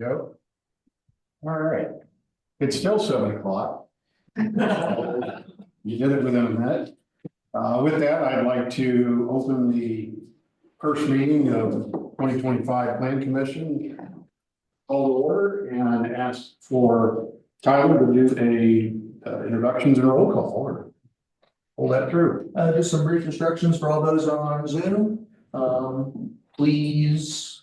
Go. All right. It's still 7 o'clock. You did it within a minute. With that, I'd like to open the first meeting of 2025 Plan Commission. Call to order and ask for Tyler to do introductions and roll call or pull that through. Just some brief instructions for all those on Zoom. Please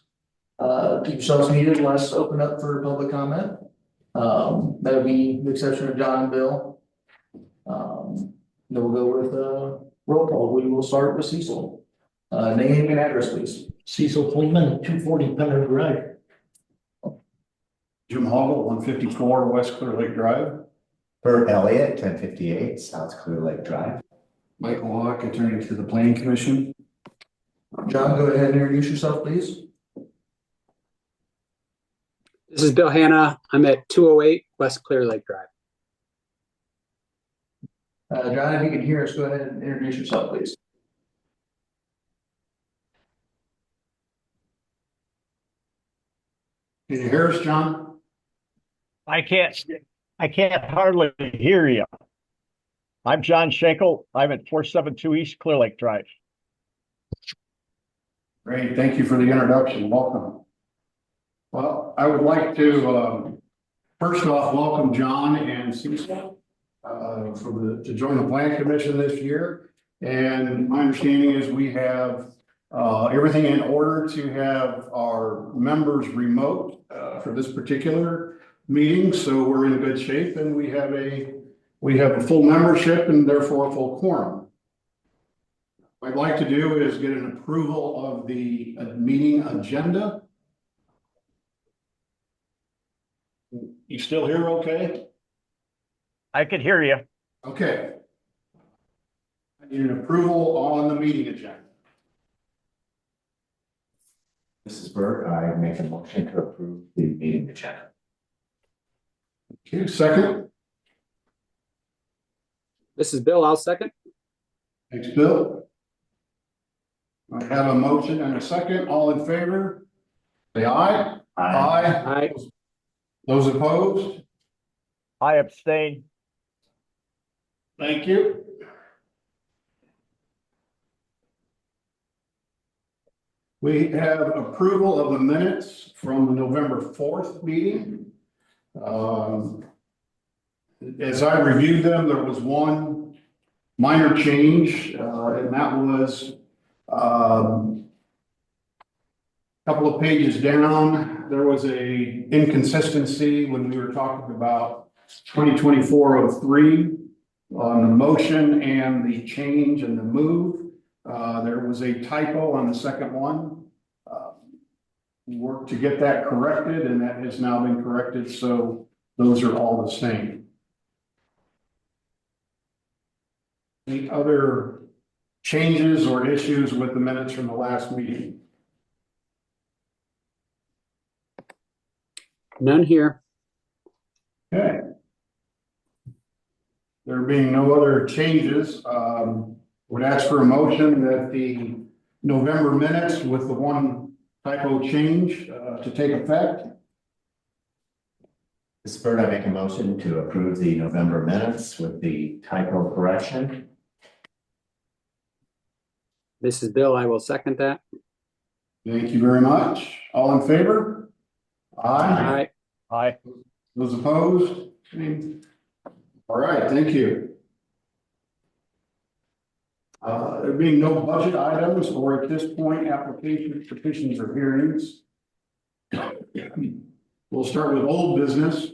keep yourselves muted. Let's open up for public comment. That'll be the exception of John and Bill. Then we'll go with roll call. We will start with Cecil. Name and address, please. Cecil Fleeman, 240 Penner Drive. Jim Hoggle, 154 West Clear Lake Drive. Bert Elliott, 1058 South Clear Lake Drive. Michael Hawk, attorney to the Planning Commission. John, go ahead and introduce yourself, please. This is Bill Hanna. I'm at 208 West Clear Lake Drive. John, if you can hear us, go ahead and introduce yourself, please. Can you hear us, John? I can't hardly hear you. I'm John Schenkel. I'm at 472 East Clear Lake Drive. Great, thank you for the introduction. Welcome. Well, I would like to first off welcome John and Cecil to join the Plan Commission this year. And my understanding is we have everything in order to have our members remote for this particular meeting. So we're in good shape, and we have a full membership and therefore a full quorum. What I'd like to do is get an approval of the meeting agenda. You still here okay? I could hear you. Okay. I need an approval on the meeting agenda. This is Bert. I make a motion to approve the meeting agenda. Okay, second. This is Bill. I'll second. Thanks, Bill. I have a motion and a second. All in favor? Say aye. Aye. Those opposed? I abstain. Thank you. We have approval of the minutes from the November 4th meeting. As I reviewed them, there was one minor change, and that was a couple of pages down. There was a inconsistency when we were talking about 2024-03 on the motion and the change and the move. There was a typo on the second one. We worked to get that corrected, and that has now been corrected, so those are all the same. Any other changes or issues with the minutes from the last meeting? None here. Okay. There being no other changes, would ask for a motion that the November minutes with the one typo change to take effect. This is Bert. I make a motion to approve the November minutes with the typo correction. This is Bill. I will second that. Thank you very much. All in favor? Aye. Aye. Aye. Those opposed? All right, thank you. There being no budget items or at this point applications, petitions, or hearings. We'll start with old business.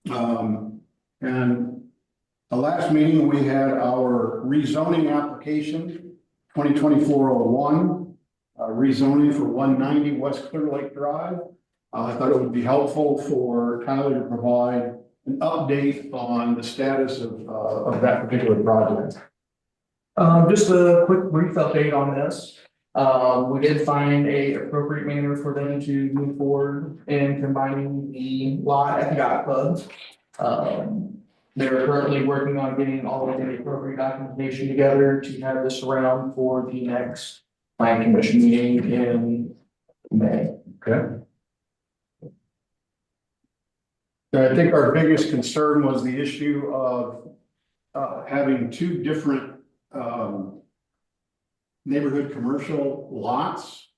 And the last meeting, we had our rezoning application, 2024-01, rezoning for 190 West Clear Lake Drive. I thought it would be helpful for Tyler to provide an update on the status of that particular project. Just a quick brief update on this. We did find a appropriate manner for them to move forward in combining the lot at the yacht club. They're currently working on getting all of the appropriate documentation together to have this around for the next Plan Commission meeting in May. Okay. I think our biggest concern was the issue of having two different neighborhood commercial lots.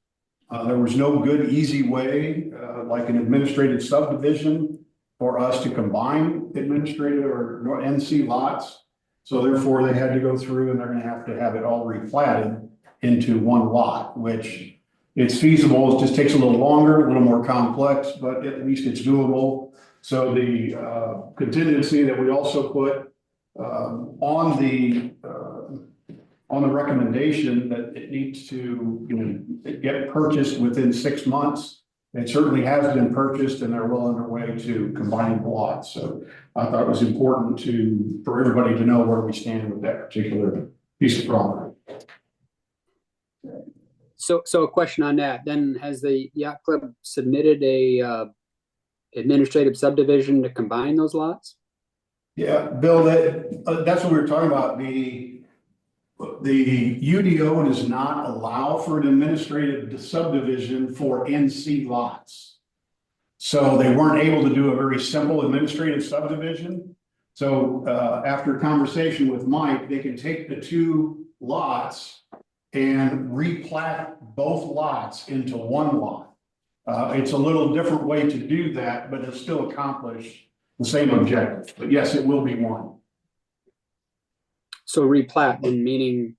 There was no good, easy way, like an administrative subdivision, for us to combine administrative or NC lots. So therefore, they had to go through and they're gonna have it all replatted into one lot, which it's feasible. It just takes a little longer, a little more complex, but at least it's doable. So the contingency that we also put on the recommendation that it needs to, get purchased within 6 months. It certainly has been purchased and they're well underway to combining the lots. So I thought it was important for everybody to know where we stand with that particular piece of property. So a question on that, then has the yacht club submitted a administrative subdivision to combine those lots? Yeah, Bill, that's what we were talking about. The UDO does not allow for an administrative subdivision for NC lots. So they weren't able to do a very simple administrative subdivision. So after conversation with Mike, they can take the two lots and replat both lots into one lot. It's a little different way to do that, but it'll still accomplish the same objective. But yes, it will be one. So replat, and meaning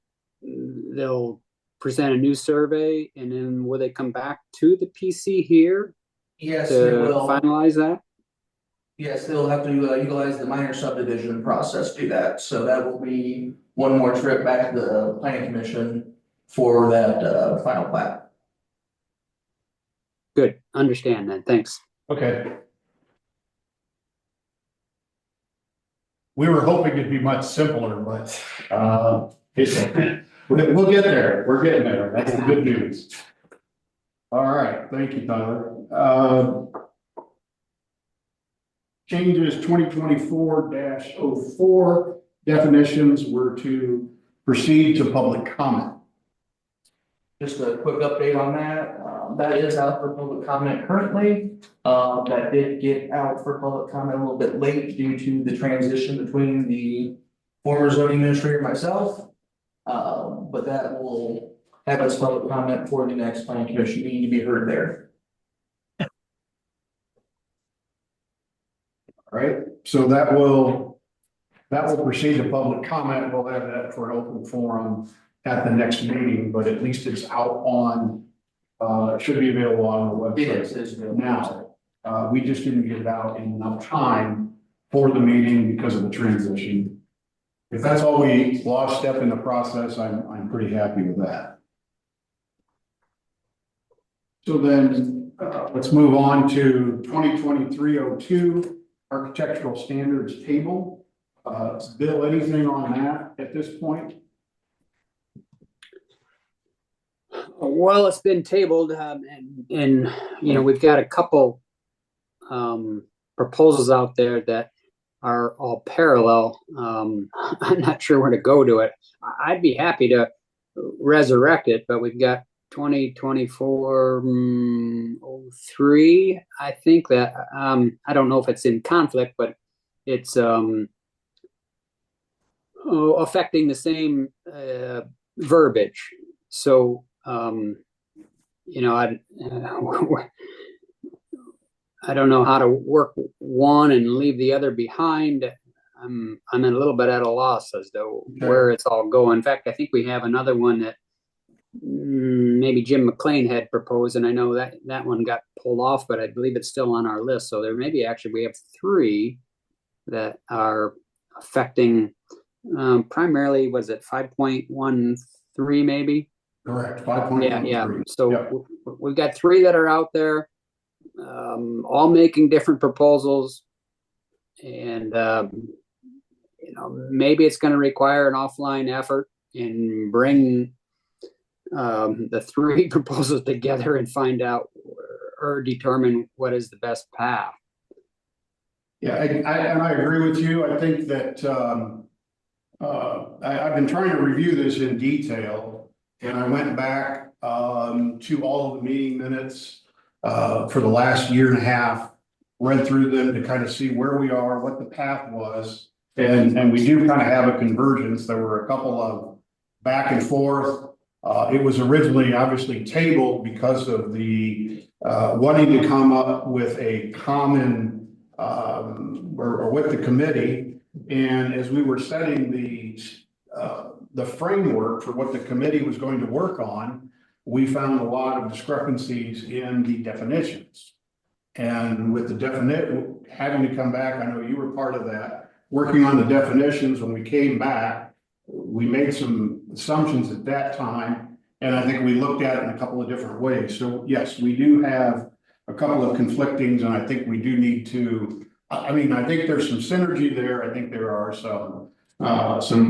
they'll present a new survey and then will they come back to the PC here Yes, to it will. finalize that? Yes, they'll have to utilize the minor subdivision process to do that. So that will be one more trip back to the planning commission for that final plat. Good, understand that, thanks. Okay. We were hoping it'd be much simpler, but we'll get there. We're getting there. That's the good news. All right, thank you, Tyler. Changes 2024-04 definitions were to proceed to public comment. Just a quick update on that. That is out for public comment currently. That did get out for public comment a little bit late due to the transition between the former zoning administrator and myself. But that will have its public comment for the next planning commission meeting to be heard there. All right, so that will proceed to public comment. We'll have that for an open forum at the next meeting, but at least it's out on, it should be available on the website. Now, we just didn't get it out in enough time for the meeting because of the transition. If that's all we lost step in the process, I'm pretty happy with that. So then, let's move on to 2023-02 architectural standards table. Bill, anything on that at this point? Well, it's been tabled, and we've got a couple proposals out there that are all parallel. I'm not sure where to go to it. I'd be happy to resurrect it, but we've got 2024-03. I think that I don't know if it's in conflict, but it's affecting the same verbiage. So I don't know how to work one and leave the other behind. I'm a little bit at a loss as to where it's all going. In fact, I think we have another one that maybe Jim McLean had proposed, and I know that one got pulled off, but I believe it's still on our list. So there may be we have three that are affecting primarily, was it 5.13 maybe? Correct, 5.13. Yeah. So we've got three that are out there, all making different proposals, and maybe it's going to require an offline effort and bring the three proposals together and find out or determine what is the best path. Yeah, I agree with you. I think that I've been trying to review this in detail, and I went back to all of the meeting minutes for the last year and a half read through them to kind of see where we are, what the path was. And we do kind of have a convergence. There were a couple of back and forth. It was originally obviously tabled because of the wanting to come up with a common or with the committee. And as we were setting the framework for what the committee was going to work on, we found a lot of discrepancies in the definitions. And with the definition having to come back, I know you were part of that, working on the definitions. When we came back, we made some assumptions at that time, and I think we looked at it in a couple of different ways. So yes, we do have a couple of conflictings, and I think we do need to, I mean, I think there's some synergy there. I think there are some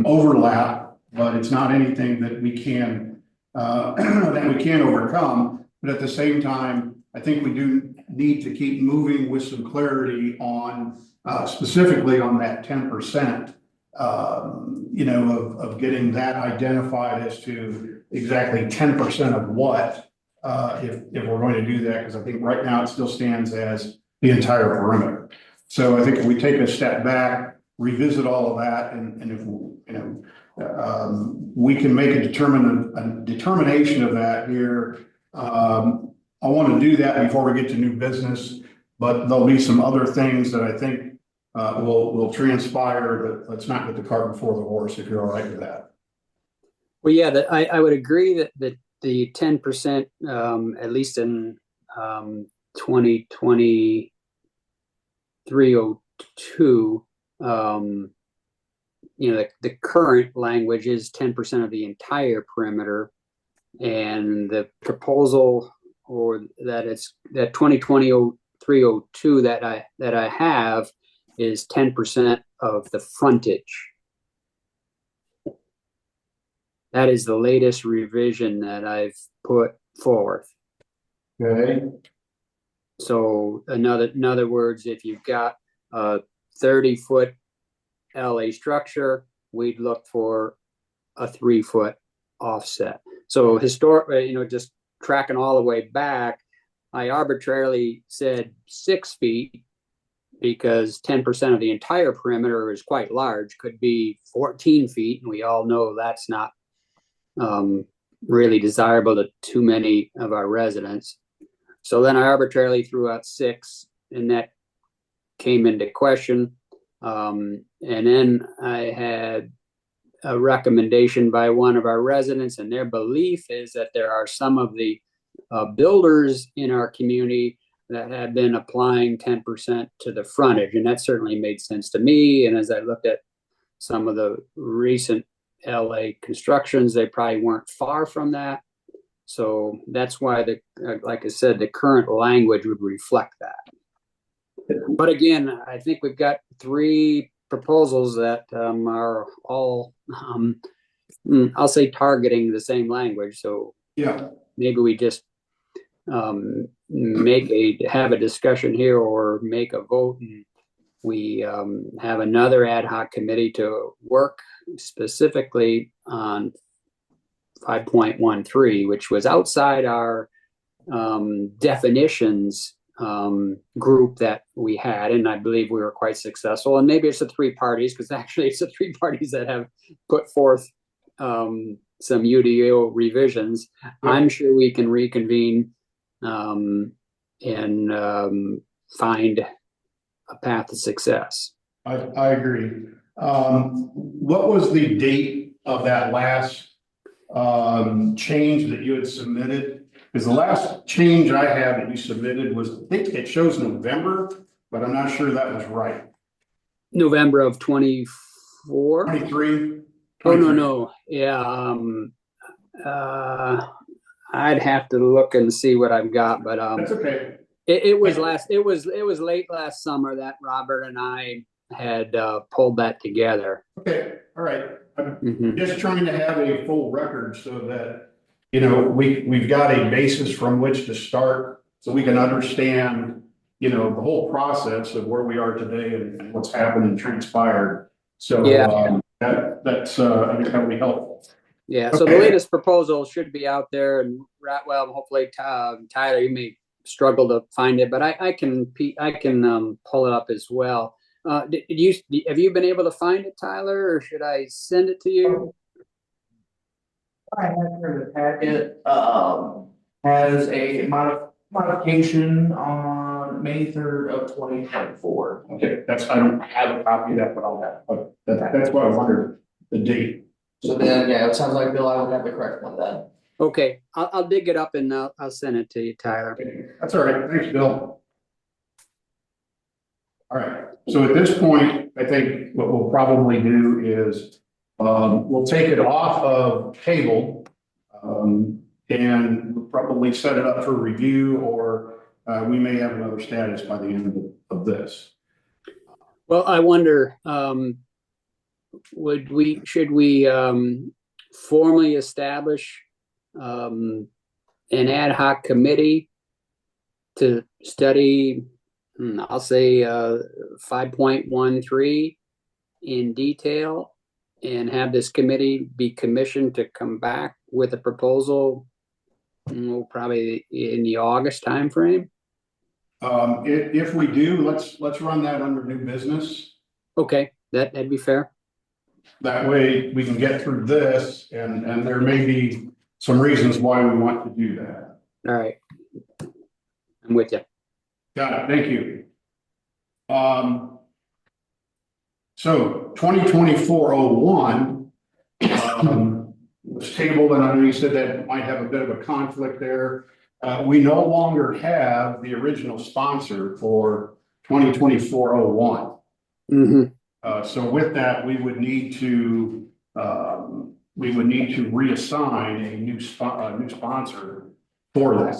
overlap, but it's not anything that we can overcome. But at the same time, I think we do need to keep moving with some clarity on specifically on that 10%, of getting that identified as to exactly 10% of what, if we're going to do that, because I think right now it still stands as the entire perimeter. So I think if we take a step back, revisit all of that, and if, we can make a determination of that here. I want to do that before we get to new business, but there'll be some other things that I think will transpire, but let's not get the cart before the horse, if you're all right with that. Well, yeah, I would agree that the 10%, at least in 2023-02, the current language is 10% of the entire perimeter, and the proposal or that 2023-02 that I have is 10% of the frontage. That is the latest revision that I've put forth. Okay. So in other words, if you've got a 30-foot LA structure, we'd look for a 3-foot offset. So historically, just tracking all the way back, I arbitrarily said 6 feet because 10% of the entire perimeter is quite large, could be 14 feet. And we all know that's not really desirable to too many of our residents. So then I arbitrarily threw out 6, and that came into question. And then I had a recommendation by one of our residents, and their belief is that there are some of the builders in our community that have been applying 10% to the frontage, and that certainly made sense to me. And as I looked at some of the recent LA constructions, they probably weren't far from that. So that's why, like I said, the current language would reflect that. But again, I think we've got 3 proposals that are all, I'll say, targeting the same language. So yeah, maybe we just have a discussion here or make a vote, and we have another ad hoc committee to work specifically on 5.13, which was outside our definitions group that we had, and I believe we were quite successful. And maybe it's the 3 parties, because actually it's the 3 parties that have put forth some UDO revisions. Yeah. I'm sure we can reconvene and find a path to success. I agree. What was the date of that last change that you had submitted? Because the last change I have that you submitted was, I think it shows November, but I'm not sure that was right. November of 24? 23? Oh, no. Yeah. I'd have to look and see what I've got, but that's okay. It was late last summer that Robert and I had pulled that together. Okay. All right. I'm just trying to have a full record so that, we've got a basis from which to start, so we can understand, the whole process of where we are today and what's happened and transpired. So yeah. That's I think that'll be helpful. Yeah. So the latest proposal should be out there, and hopefully, Tyler, you may struggled to find it, but I can pull it up as well. Have you been able to find it, Tyler, or should I send it to you? I have here the packet, has a modification on May 3rd of 2024. Okay, I don't have a copy of that, but I'll have, but that's why I wondered the date. So then, yeah, it sounds like Bill, I would have the correct one then. Okay, I'll dig it up and I'll send it to you, Tyler. That's all right. Thanks, Bill. All right. So at this point, I think what we'll probably do is we'll take it off of table and we'll probably set it up for review, or we may have another status by the end of this. Well, I wonder, should we formally establish an ad hoc committee to study, I'll say 5.13 in detail, and have this committee be commissioned to come back with a proposal, probably in the August timeframe? If we do, let's run that under new business. Okay, that'd be fair. That way we can get through this, and there may be some reasons why we want to do that. All right. I'm with you. Got it. Thank you. So 2024-01 was tabled, and I know you said that might have a bit of a conflict there. We no longer have the original sponsor for 2024-01. Mm-hmm. So with that, we would need to reassign a new sponsor for that.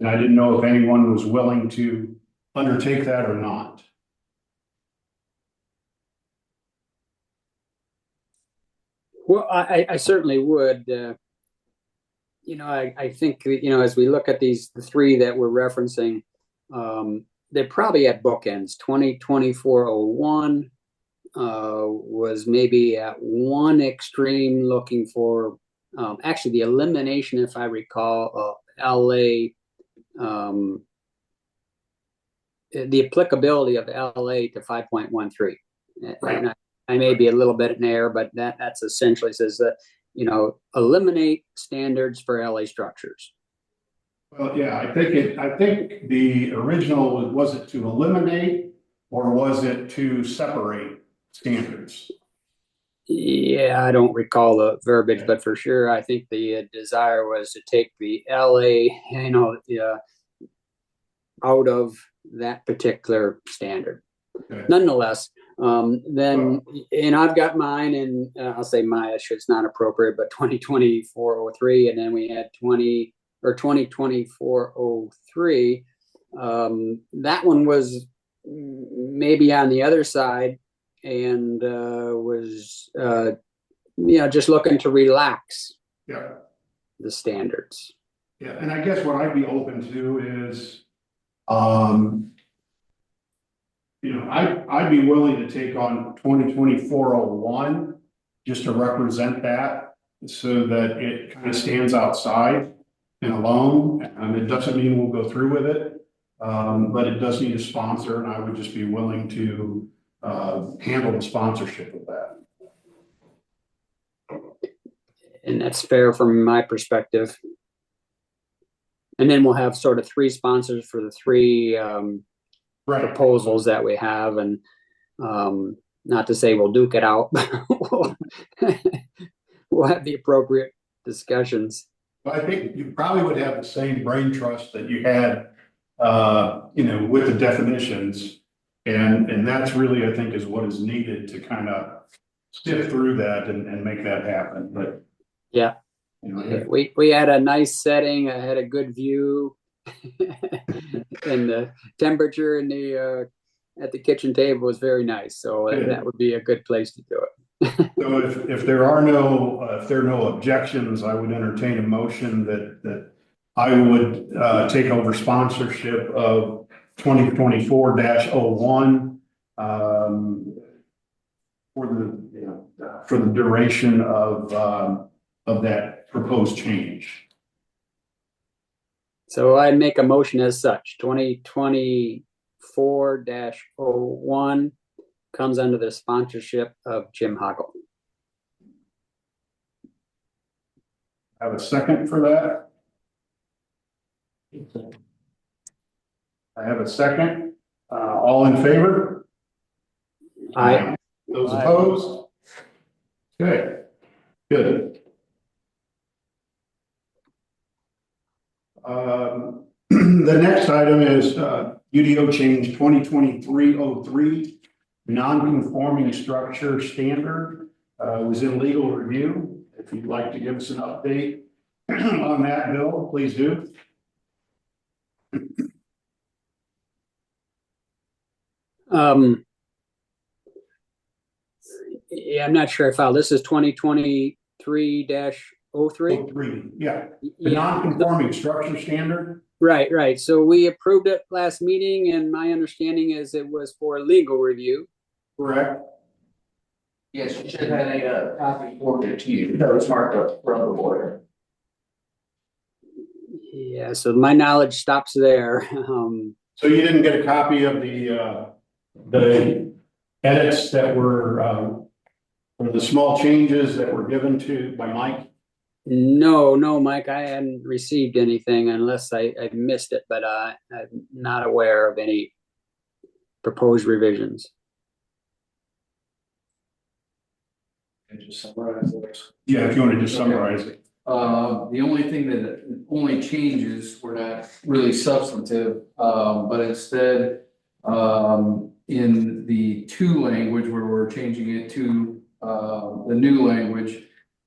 And I didn't know if anyone was willing to undertake that or not. Well, I certainly would. I think, as we look at the three that we're referencing, they're probably at bookends. 2024-01 was maybe at one extreme, looking for actually the elimination, if I recall, LA, the applicability of LA to 5.13. Right. I may be a little bit in error, but that's essentially says that, eliminate standards for LA structures. Well, yeah, I think the original was it to eliminate, or was it to separate standards? Yeah, I don't recall the verbiage, but for sure, I think the desire was to take the LA, out of that particular standard. Okay. Nonetheless, and I've got mine, and I'll say Maya, it's not appropriate, but 2024-03, and then we had 2024-03. That one was maybe on the other side, and was just looking to relax the standards. Yeah, and I guess what I'd be open to is, I'd be willing to take on 2024-01 just to represent that, so that it kind of stands outside and alone. It doesn't mean we'll go through with it, but it does need a sponsor, and I would just be willing to handle the sponsorship of that. And that's fair from my perspective. And then we'll have sort of three sponsors for the three proposals that we have, and not to say we'll duke it out, but we'll have the appropriate discussions. Well, I think you probably would have the same brain trust that you had, with the definitions, and that's really, I think, is what is needed to kind of sift through that and make that happen. But yeah, we had a nice setting. I had a good view. And the temperature in at the kitchen table was very nice, so that would be a good place to do it. So if there are no objections, I would entertain a motion that I would take over sponsorship of 2024-01 for the duration of that proposed change. So I make a motion as such, 2024-01 comes under the sponsorship of Jim Hoggle. Have a second for that? I have a second. All in favor? Aye. Those Aye. opposed? Good, good. The next item is UDO change 2023-03, non-conforming structure standard, was in legal review. If you'd like to give us an update on that, Bill, please do. Yeah, I'm not sure I filed. This is 2023-03. 03, yeah, the non-conforming structure standard. Right. So we approved it last meeting, and my understanding is it was for legal review. Correct. Yes, you should have had a copy forwarded to you that was marked up from the border. Yeah, so my knowledge stops there. So you didn't get a copy of the edits that were, or the small changes that were given to by Mike? No, Mike, I hadn't received anything unless I missed it, but I'm not aware of any proposed revisions. And just summarize those. Yeah, if you want to just summarize it. The only thing only changes were not really substantive, but instead, in the to language where we're changing it to, the new language,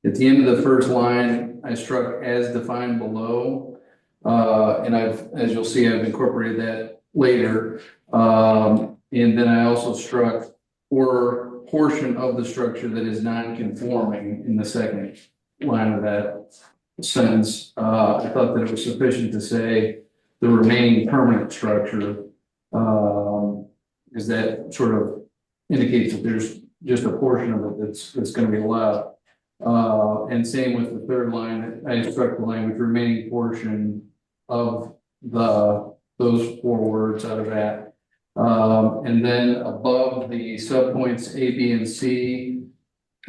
at the end of the first line, I struck as defined below. And as you'll see, I've incorporated that later. And then I also struck or portion of the structure that is non-conforming in the second line of that sentence. I thought that it was sufficient to say the remaining permanent structure, because that sort of indicates that there's just a portion of it that's going to be allowed. And same with the third line, I struck the language remaining portion of those four words out of that. And then above the subpoints A, B, and C,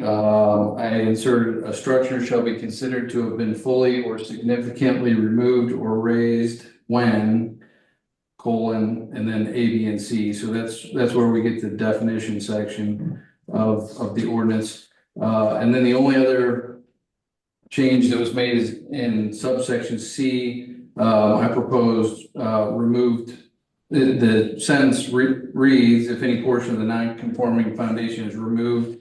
I inserted a structure shall be considered to have been fully or significantly removed or raised when, colon, and then A, B, and C. So that's where we get the definition section of the ordinance. And then the only other change that was made is in subsection C. I proposed removed the sentence reads if any portion of the non-conforming foundation is removed,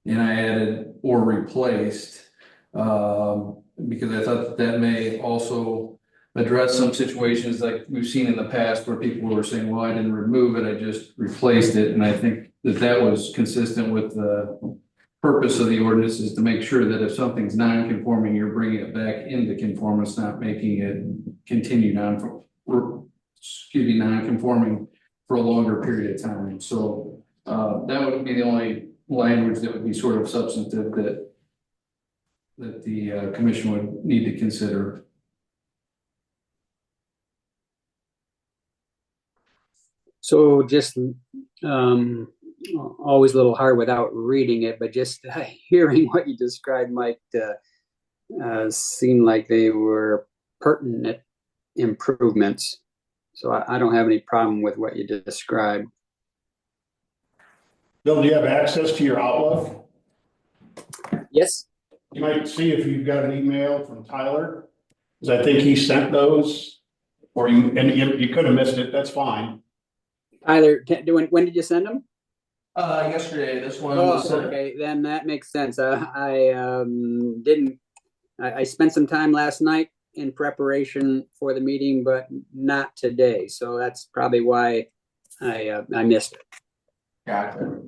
and I added or replaced because I thought that may also address some situations like we've seen in the past where people were saying, well, I didn't remove it, I just replaced it. And I think that was consistent with the purpose of the ordinance, is to make sure that if something's non-conforming, you're bringing it back into conformance, not making it continue non-conforming for a longer period of time. So that would be the only language that would be sort of substantive that the commission would need to consider. So just always a little hard without reading it, but just hearing what you described, Mike, seemed like they were pertinent improvements. So I don't have any problem with what you described. Bill, do you have access to your Outlook? Yes. You might see if you've got an email from Tyler, because I think he sent those, or you could have missed it, that's fine. Tyler, when did you send them? Yesterday, this one Oh, was sent. okay, then that makes sense. I spent some time last night in preparation for the meeting, but not today. So that's probably why I missed it. Gotcha.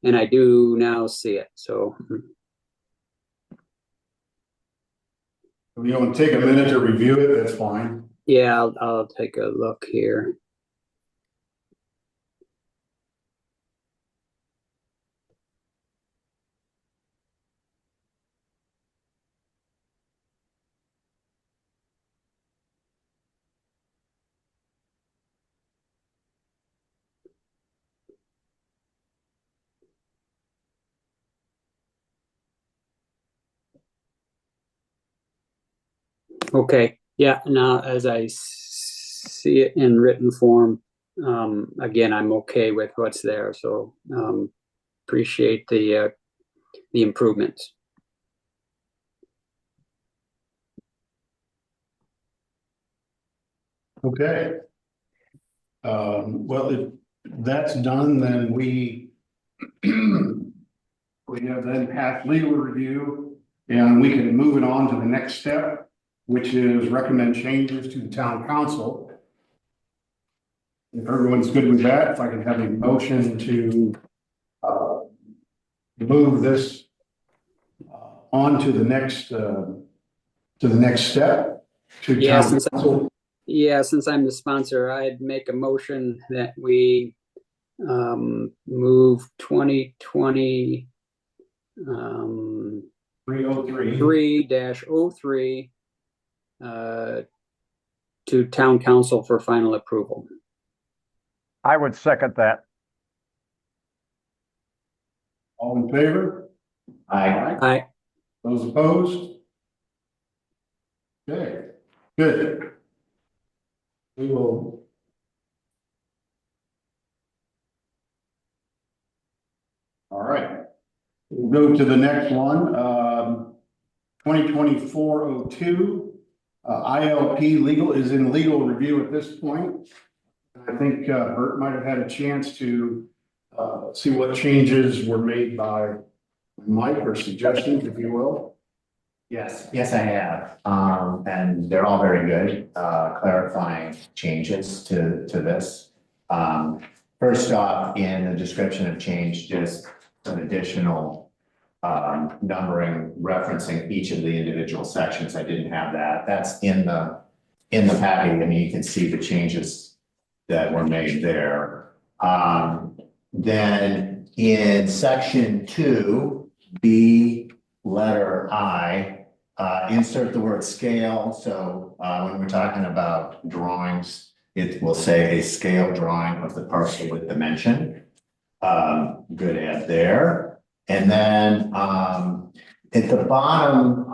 And I do now see it. So If you want to take a minute to review it, that's fine. yeah, I'll take a look here. Okay, yeah, now as I see it in written form, again, I'm okay with what's there, so, appreciate the improvements. Okay. Well, if that's done, then we have then passed legal review, and we can move it on to the next step, which is recommend changes to the town council. If everyone's good with that, if I can have a motion to move this on to the next step to Yeah, town council. since I'm the sponsor, I'd make a motion that we move 2020 303. 3-03 to town council for final approval. I would second that. All in favor? Aye. Those opposed? Okay, good. We will. All right. We'll go to the next one, 2024-02. ILP legal is in legal review at this point. I think Bert might have had a chance to see what changes were made by Mike, or suggestions, if you will. Yes, I have. And they're all very good, clarifying changes to this. First off, in the description of change, just an additional numbering referencing each of the individual sections. I didn't have that. That's in the packet. I mean, you can see the changes that were made there. Then in section 2B, letter I, insert the word scale. So when we're talking about drawings, it will say a scale drawing of the parcel with dimension. Good add there. And then at the bottom,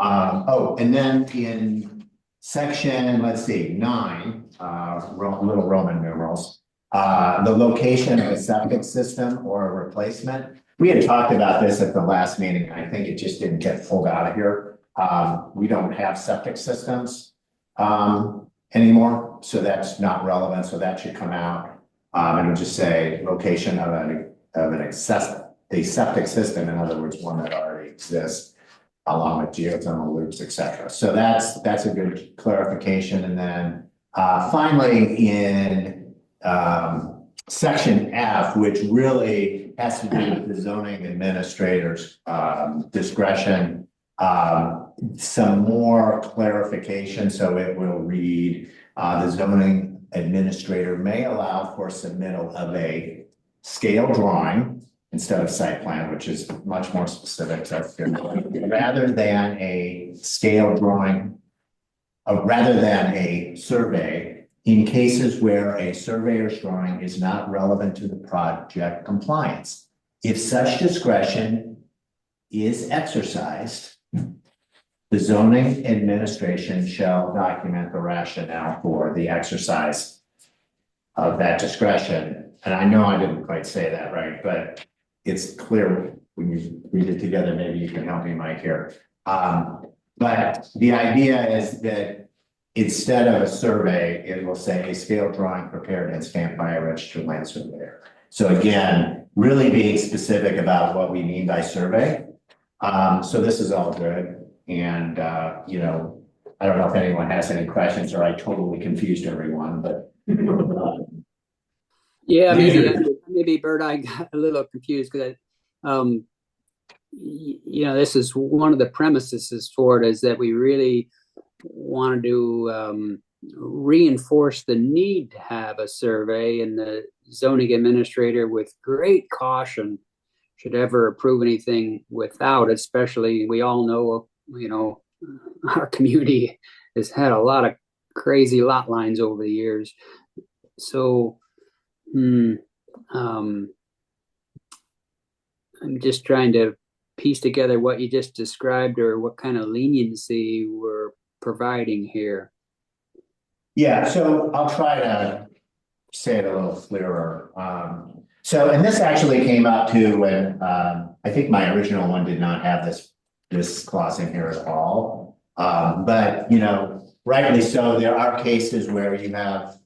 and then in section, let's see, 9, little Roman numerals, the location of a septic system or a replacement. We had talked about this at the last meeting. I think it just didn't get pulled out of here. We don't have septic systems anymore, so that's not relevant. So that should come out. It'll just say location of a septic system, in other words, one that already exists, along with geothermal loops, etc. So that's a good clarification. And then finally in section F, which really has to do with the zoning administrator's discretion, some more clarification. So it will read, the zoning administrator may allow for submittal of a scale drawing instead of site plan, which is much more specific to, rather than a scale drawing, rather than a survey, in cases where a surveyor's drawing is not relevant to the project compliance. If such discretion is exercised, the zoning administration shall document the rationale for the exercise of that discretion. And I know I didn't quite say that right, but it's clear when you read it together. Maybe you can help me, Mike, here. But the idea is that instead of a survey, it will say a scale drawing prepared and stamped by a registered land surveyor. So again, really being specific about what we mean by survey. So this is all good. And, you know, I don't know if anyone has any questions or I totally confused everyone, but. Yeah, maybe Bert, I got a little confused because you know, this is one of the premises for it, is that we really wanted to reinforce the need to have a survey, and the zoning administrator with great caution should ever approve anything without, especially, we all know, you know, our community has had a lot of crazy lot lines over the years. So I'm just trying to piece together what you just described, or what kind of leniency we're providing here? Yeah, so I'll try to say it a little clearer. So, and this actually came up too when, I think my original one did not have this clause in here at all. But, you know, rightly so, there are cases where you have,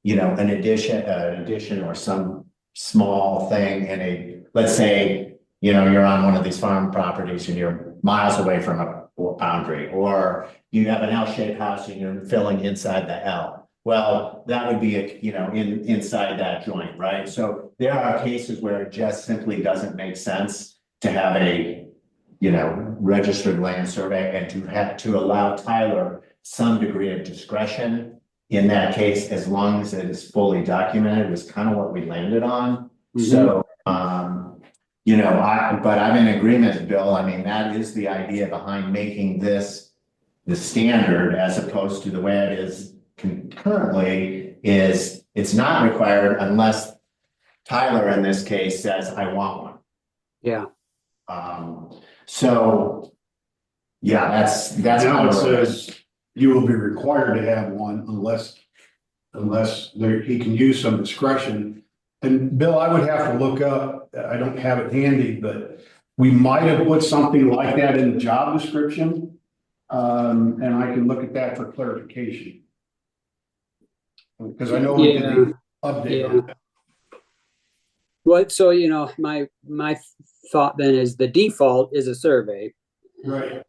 you know, an addition or some small thing in a, let's say, you know, you're on one of these farm properties and you're miles away from a boundary, or you have an L-shaped house and you're filling inside the L. Well, that would be a, you know, inside that joint, right? So there are cases where it just simply doesn't make sense to have a, you know, registered land survey and to allow Tyler some degree of discretion in that case, as long as it is fully documented, was kind of what we landed on. So, you know, but I'm in agreement, Bill. I mean, that is the idea behind making this the standard as opposed to the way it is currently, is it's not required unless Tyler in this case says, I want one. Yeah. So yeah, that's Now how it says you will be required to have one unless he can use some discretion. And Bill, I would have to look up, I don't have it handy, but we might have put something like that in the job description. And I can look at that for clarification. Because I know we did the update on that. Well, so, you know, my thought then is the default is a survey. Right.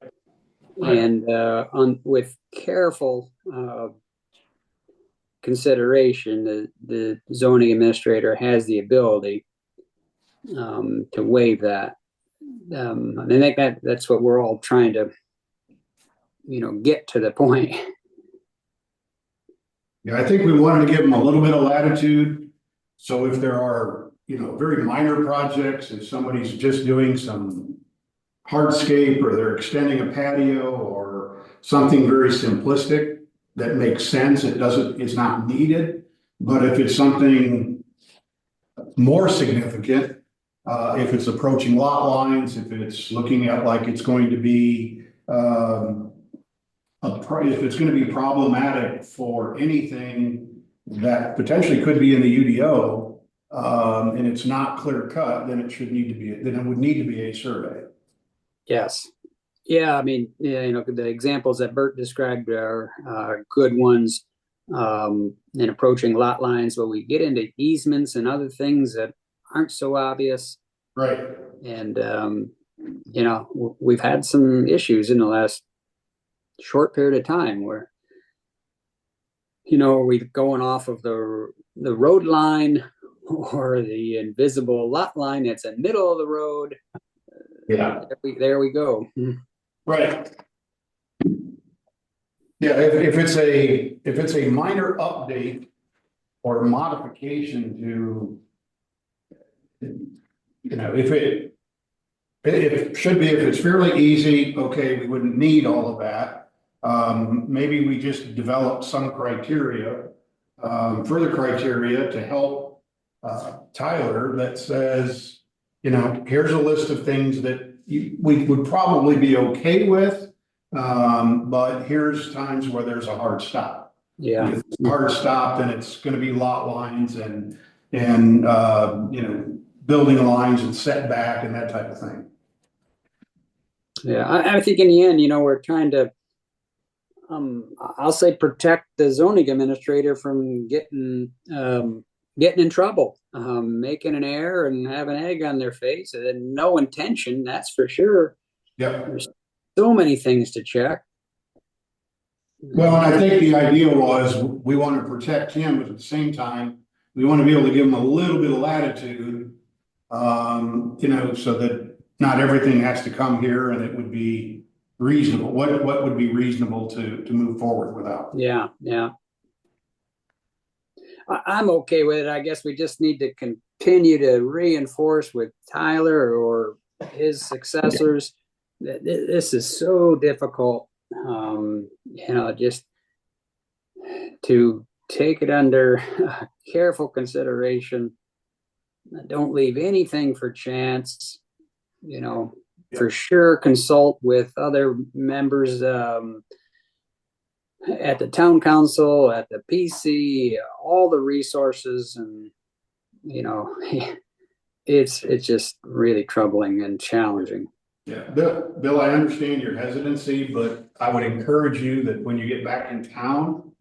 And with careful consideration, the zoning administrator has the ability to waive that. And I think that's what we're all trying to, you know, get to the point. Yeah, I think we wanted to give them a little bit of latitude. So if there are, you know, very minor projects, if somebody's just doing some hardscape or they're extending a patio or something very simplistic that makes sense, it's not needed. But if it's something more significant, if it's approaching lot lines, if it's looking at like it's going to be, if it's going to be problematic for anything that potentially could be in the UDO, and it's not clear cut, then it would need to be a survey. Yes. Yeah, I mean, yeah, you know, the examples that Bert described are good ones in approaching lot lines, but we get into easements and other things that aren't so obvious. Right. And, you know, we've had some issues in the last short period of time where, you know, we're going off of the road line or the invisible lot line that's in the middle of the road. Yeah. There we go. Right. Yeah, if it's a minor update or modification to, you know, if it's fairly easy, okay, we wouldn't need all of that. Maybe we just develop some criteria, further criteria to help Tyler that says, you know, here's a list of things that we would probably be okay with, but here's times where there's a hard stop. Yeah. If it's a hard stop, then it's going to be lot lines and you know, building lines and setback and that type of thing. Yeah, I think in the end, you know, we're trying to, I'll say, protect the zoning administrator from getting in trouble, making an error and having egg on their face, and then no intention, that's for sure. Yeah. There's so many things to check. Well, and I think the idea was we want to protect him, but at the same time, we want to be able to give him a little bit of latitude, you know, so that not everything has to come here and it would be reasonable. What would be reasonable to move forward without? Yeah, yeah. I'm okay with it. I guess we just need to continue to reinforce with Tyler or his successors that this is so difficult, you know, just to take it under careful consideration. Don't leave anything for chance, you know. for sure consult with other members, at the town council, at the PC, all the resources, and it's just really troubling and challenging. Yeah, Bill, I understand your hesitancy, but I would encourage you that when you get back in town,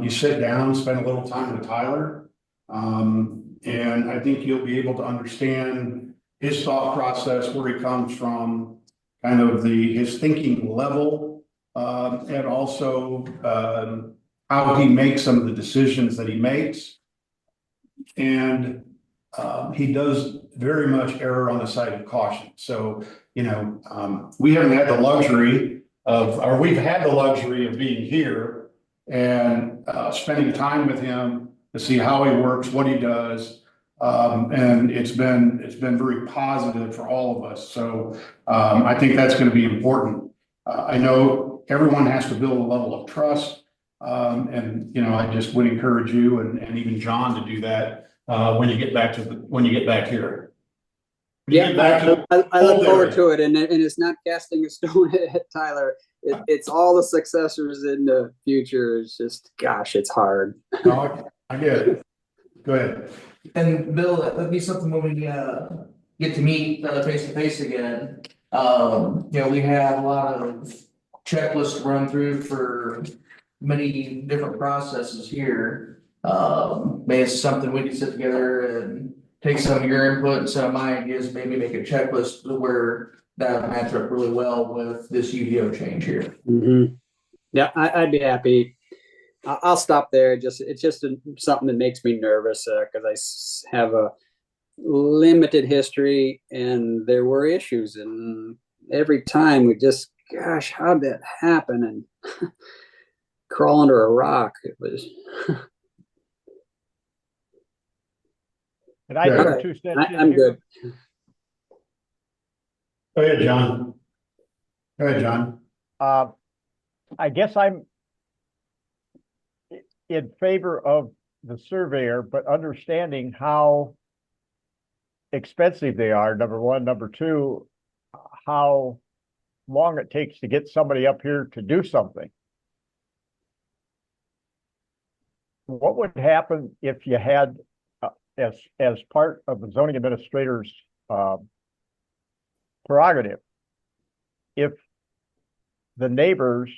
you sit down, spend a little time with Tyler. And I think you'll be able to understand his thought process, where he comes from, kind of his thinking level, and also, how he makes some of the decisions that he makes. And, he does very much err on the side of caution. So, we haven't had the luxury or we've had the luxury of being here and, spending time with him to see how he works, what he does. And it's been very positive for all of us. So, I think that's going to be important. I know everyone has to build a level of trust. And, I just would encourage you and even John to do that, when you get back here. When you get back to I look Old forward area. to it, and it's not casting a stone at Tyler. It's all the successors in the future. It's just, gosh, it's hard. No, I get it. Go ahead. And Bill, that'd be something when we get to meet face to face again. We have a lot of checklists to run through for many different processes here. Maybe it's something we can sit together and take some of your input and some of my ideas, maybe make a checklist where that would match up really well with this UDO change here. Mm-hmm. Yeah, I'd be happy. I'll stop there. It's just something that makes me nervous, because I have a limited history, and there were issues, and every time we just, gosh, how'd that happen? And crawl under a rock. It was. And I Yeah. throw 2 cents in I'm here? good. Go ahead, John. I guess I'm in favor of the surveyor, but understanding how expensive they are, number one. Number two, how long it takes to get somebody up here to do something. What would happen if you had, as part of the zoning administrator's prerogative, if the neighbors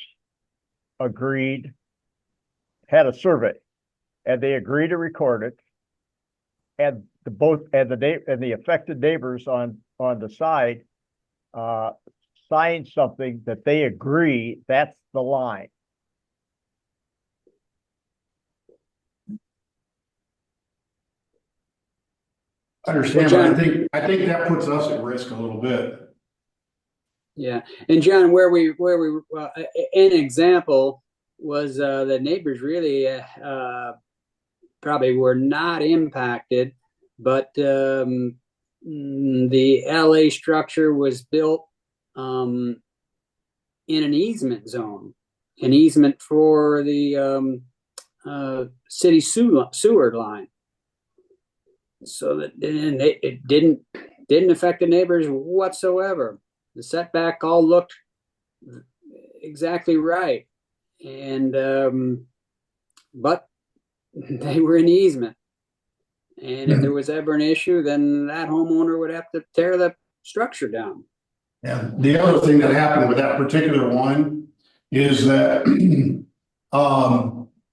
had a survey, and they agreed to record it, and the affected neighbors on the side sign something that they agree that's the line? I understand, Well, but John, I think that puts us at risk a little bit. yeah, and John, an example was the neighbors really probably were not impacted, but the LA structure was built in an easement zone, an easement for the city sewer line. So that it didn't affect the neighbors whatsoever. The setback all looked exactly right, and but they were in easement. And if there was ever an issue, then that homeowner would have to tear the structure down. Yeah, the other thing that happened with that particular one is that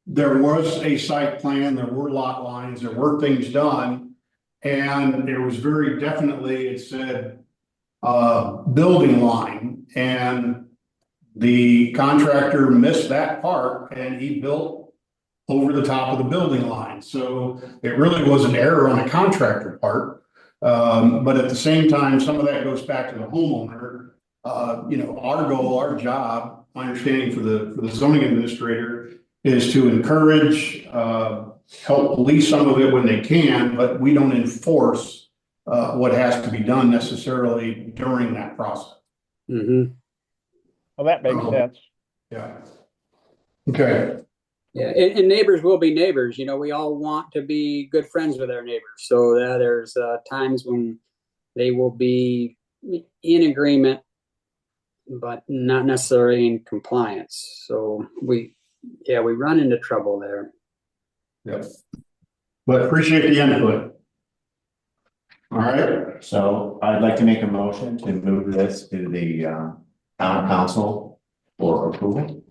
there was a site plan, there were lot lines, there were things done. And there was very definitely, it said, building line, and the contractor missed that part and he built over the top of the building line. So it really was an error on the contractor part. But at the same time, some of that goes back to the homeowner. Our goal, our job, my understanding for the zoning administrator is to encourage, help police some of it when they can, but we don't enforce what has to be done necessarily during that process. Mm-hmm. Well, that makes sense. Yeah. Okay. Yeah, and neighbors will be neighbors. We all want to be good friends with our neighbors. So there's times when they will be in agreement, but not necessarily in compliance. So we run into trouble there. Yep. But appreciate the input. All right, So I'd like to make a motion to move this to the town council for approval.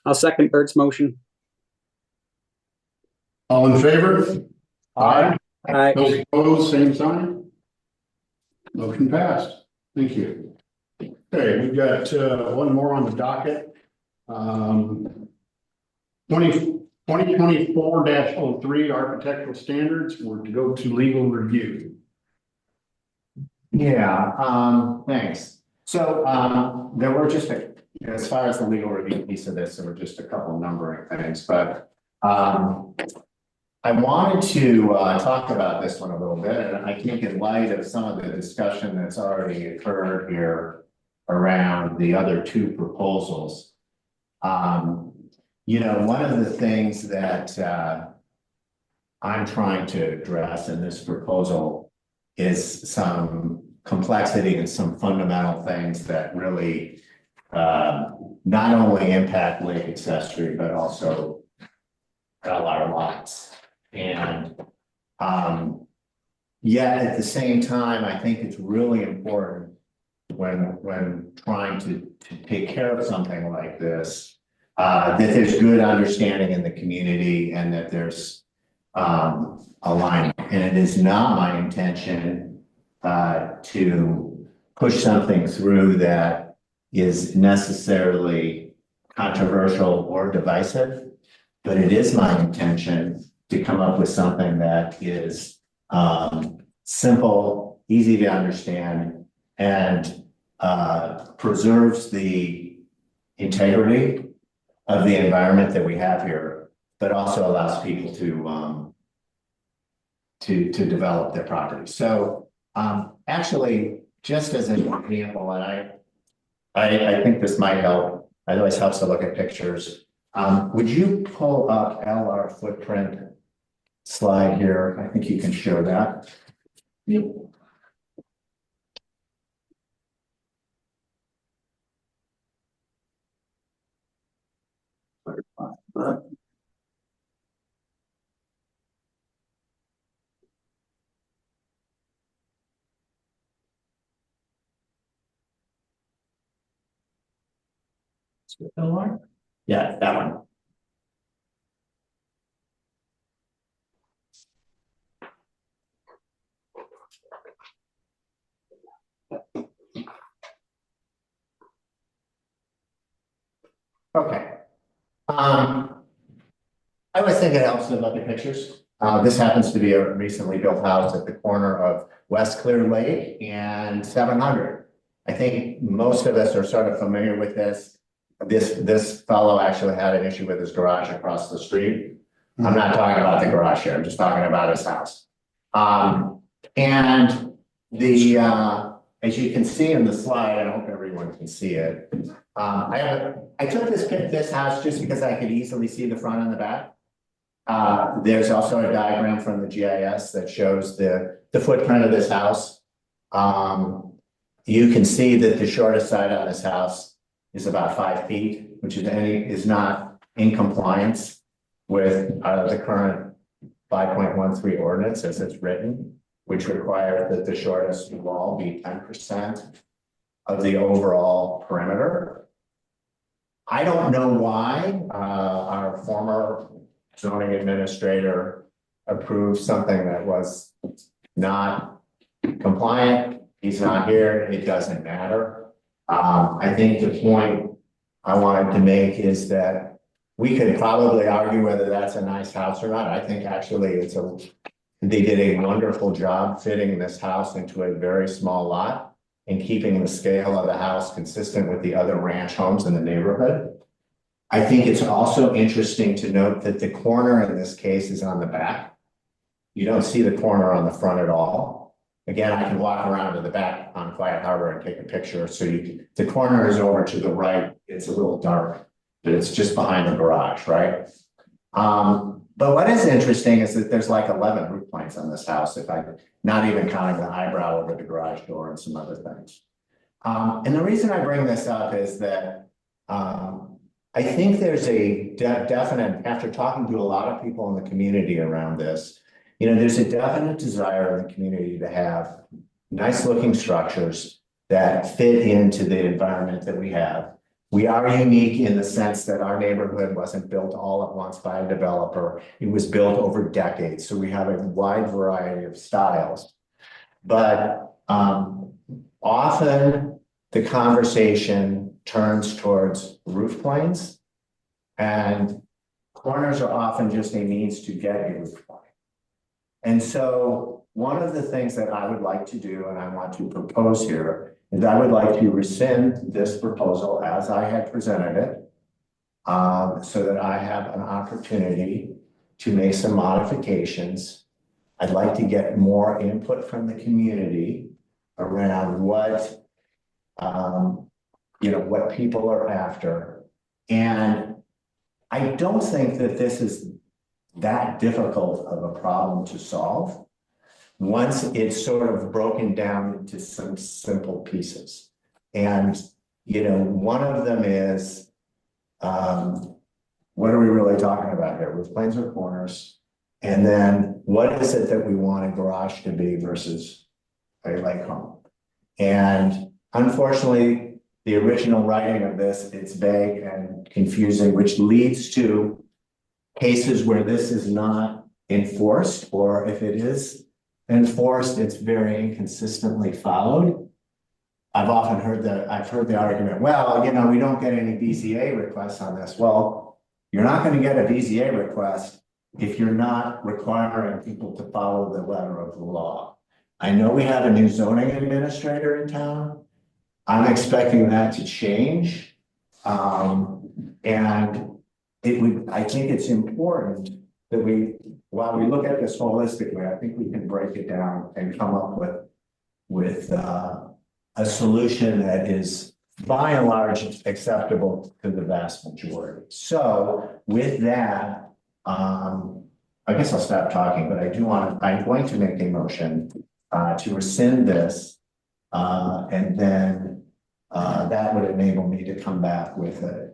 I'll second Bert's motion. all in favor? Aye. Aye. Those opposed, same sign. Motion passed. Thank you. Okay, we've got one more on the docket. 2024-03 architectural standards, we're to go to legal review. Yeah, thanks. So, there were just as far as the legal review piece of this, there were just a couple numbering things, but, I wanted to, talk about this one a little bit, and I think in light of some of the discussion that's already occurred here around the other two proposals. One of the things that, I'm trying to address in this proposal is some complexity and some fundamental things that really not only impact lake accessory, but also our lots. And yet at the same time, I think it's really important when trying to take care of something like this, that there's good understanding in the community and that there's alignment. And it is not my intention to push something through that is necessarily controversial or divisive, but it is my intention to come up with something that is simple, easy to understand, and preserves the integrity of the environment that we have here, but also allows people to develop their property. So actually, just as an example, and I think this might help. It always helps to look at pictures. Would you pull up LR footprint slide here? I think you can show that. Yeah, that one. Okay. I always think it helps to look at pictures. This happens to be a recently built house at the corner of West Clear Lake and 700. I think most of us are sort of familiar with this. This fellow actually had an issue with his garage across the street. I'm not talking about the garage here. I'm just talking about his house. And as you can see in the slide, I hope everyone can see it. I took this house just because I could easily see the front and the back. There's also a diagram from the GIS that shows the footprint of this house. You can see that the shortest side on this house is about 5 feet, which is not in compliance with the current 5.13 ordinance as it's written, which requires that the shortest wall be 10% of the overall perimeter. I don't know why our former zoning administrator approved something that was not compliant. He's not here. It doesn't matter. I think the point I wanted to make is that we could probably argue whether that's a nice house or not. I think actually they did a wonderful job fitting this house into a very small lot and keeping the scale of the house consistent with the other ranch homes in the neighborhood. I think it's also interesting to note that the corner in this case is on the back. You don't see the corner on the front at all. Again, I can walk around to the back on Quiet Harbor and take a picture. So the corner is over to the right. It's a little dark, but it's just behind the garage, right? But what is interesting is that there's like 11 roof points on this house, not even counting the eyebrow over the garage door and some other things. And the reason I bring this up is that, I think there's a definite, after talking to a lot of people in the community around this, there's a definite desire in the community to have nice looking structures that fit into the environment that we have. We are unique in the sense that our neighborhood wasn't built all at once by a developer. It was built over decades, so we have a wide variety of styles. But often the conversation turns towards roof planes, and corners are often just a means to get a roof plane. And so one of the things that I would like to do, and I want to propose here, is I would like to rescind this proposal as I had presented it, so that I have an opportunity to make some modifications. I'd like to get more input from the community around what people are after. And I don't think that this is that difficult of a problem to solve once it's sort of broken down into some simple pieces. And, one of them is, what are we really talking about here? Roof planes or corners? And then what is it that we want a garage to be versus a lake home? And unfortunately, the original writing of this, it's vague and confusing, which leads to cases where this is not enforced, or if it is enforced, it's very inconsistently followed. I've heard the argument, well, we don't get any BZA requests on this. Well, you're not going to get a BZA request if you're not requiring people to follow the letter of the law. I know we have a new zoning administrator in town. I'm expecting that to change. And I think it's important that while we look at this holistically, I think we can break it down and come up with a solution that is by and large acceptable to the vast majority. So with that, I guess I'll stop talking, but I'm going to make a motion to rescind this. And then that would enable me to come back with a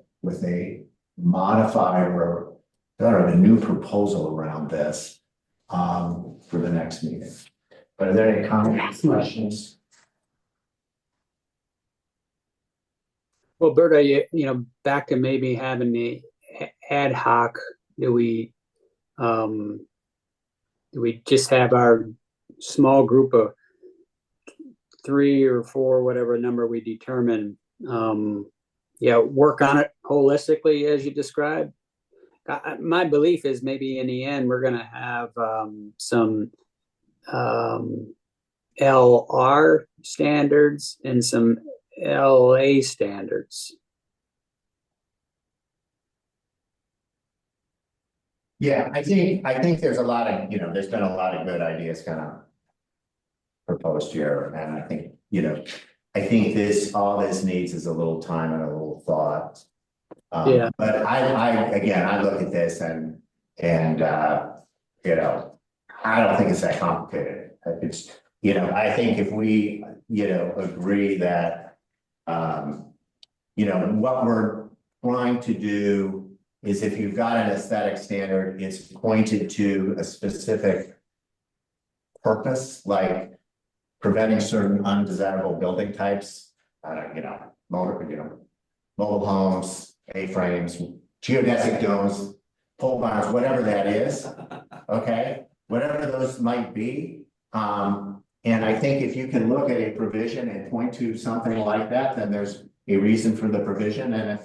modified or a new proposal around this for the next meeting. But are there any comments, questions? Well, Berta, back to maybe having the ad hoc, do we just have our small group of 3 or 4, whatever number we determine, work on it holistically as you described? My belief is maybe in the end, we're going to have some LR standards and some LA standards. Yeah, I think there's a lot of, there's been a lot of good ideas kind of proposed here. And I think, all this needs is a little time and a little thought. But I look at this and I don't think it's that complicated. It's, I think if we, agree that, what we're trying to do is if you've got an aesthetic standard, it's pointed to a specific purpose, like preventing certain undesirable building types, mobile homes, A-frames, geodesic domes, pole barns, whatever that is, okay? Whatever those might be. And I think if you can look at a provision and point to something like that, then there's a reason for the provision. And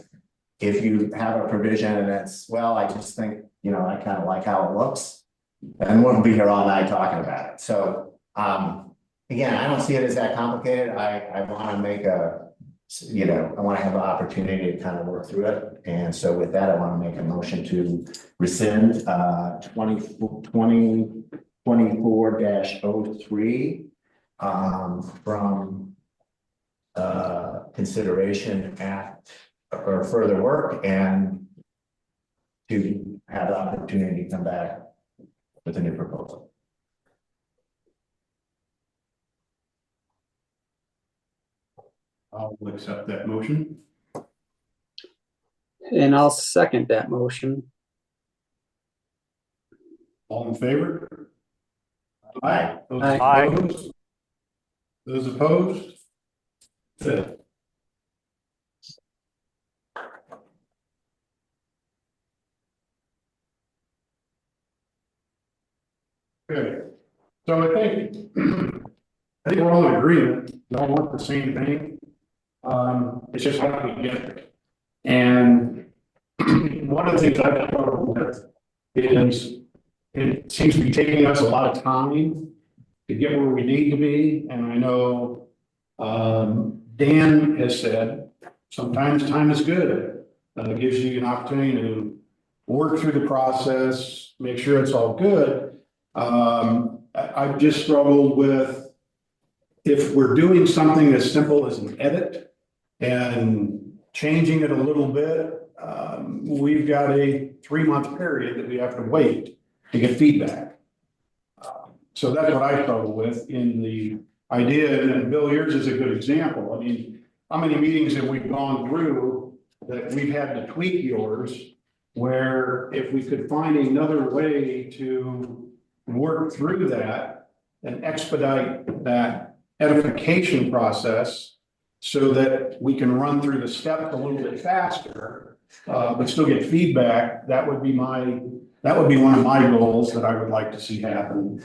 if you have a provision and it's, well, I just think, I kind of like how it looks, then we'll be here all night talking about it. So, again, I don't see it as that complicated. I want to make I want to have an opportunity to kind of work through it. And so with that, I want to make a motion to rescind 2024-03 from consideration or further work, and to have the opportunity to come back with a new proposal. I'll accept that motion. And I'll second that motion. All in favor? Aye. Those Aye. opposed? Those opposed? Good. Okay, so I think we're all in agreement, we all want the same thing. It's just how we get there. And one of the things I've struggled with is it seems to be taking us a lot of time to get where we need to be, and I know Dan has said, sometimes time is good. It gives you an opportunity to work through the process, make sure it's all good. I've just struggled with if we're doing something as simple as an edit and changing it a little bit, we've got a 3-month period that we have to wait to get feedback. So that's what I struggle with in the idea, and Bill, yours is a good example. I mean, how many meetings have we gone through that we've had to tweak yours, where if we could find another way to work through that and expedite that edification process so that we can run through the steps a little bit faster, but still get feedback, that would be one of my goals that I would like to see happen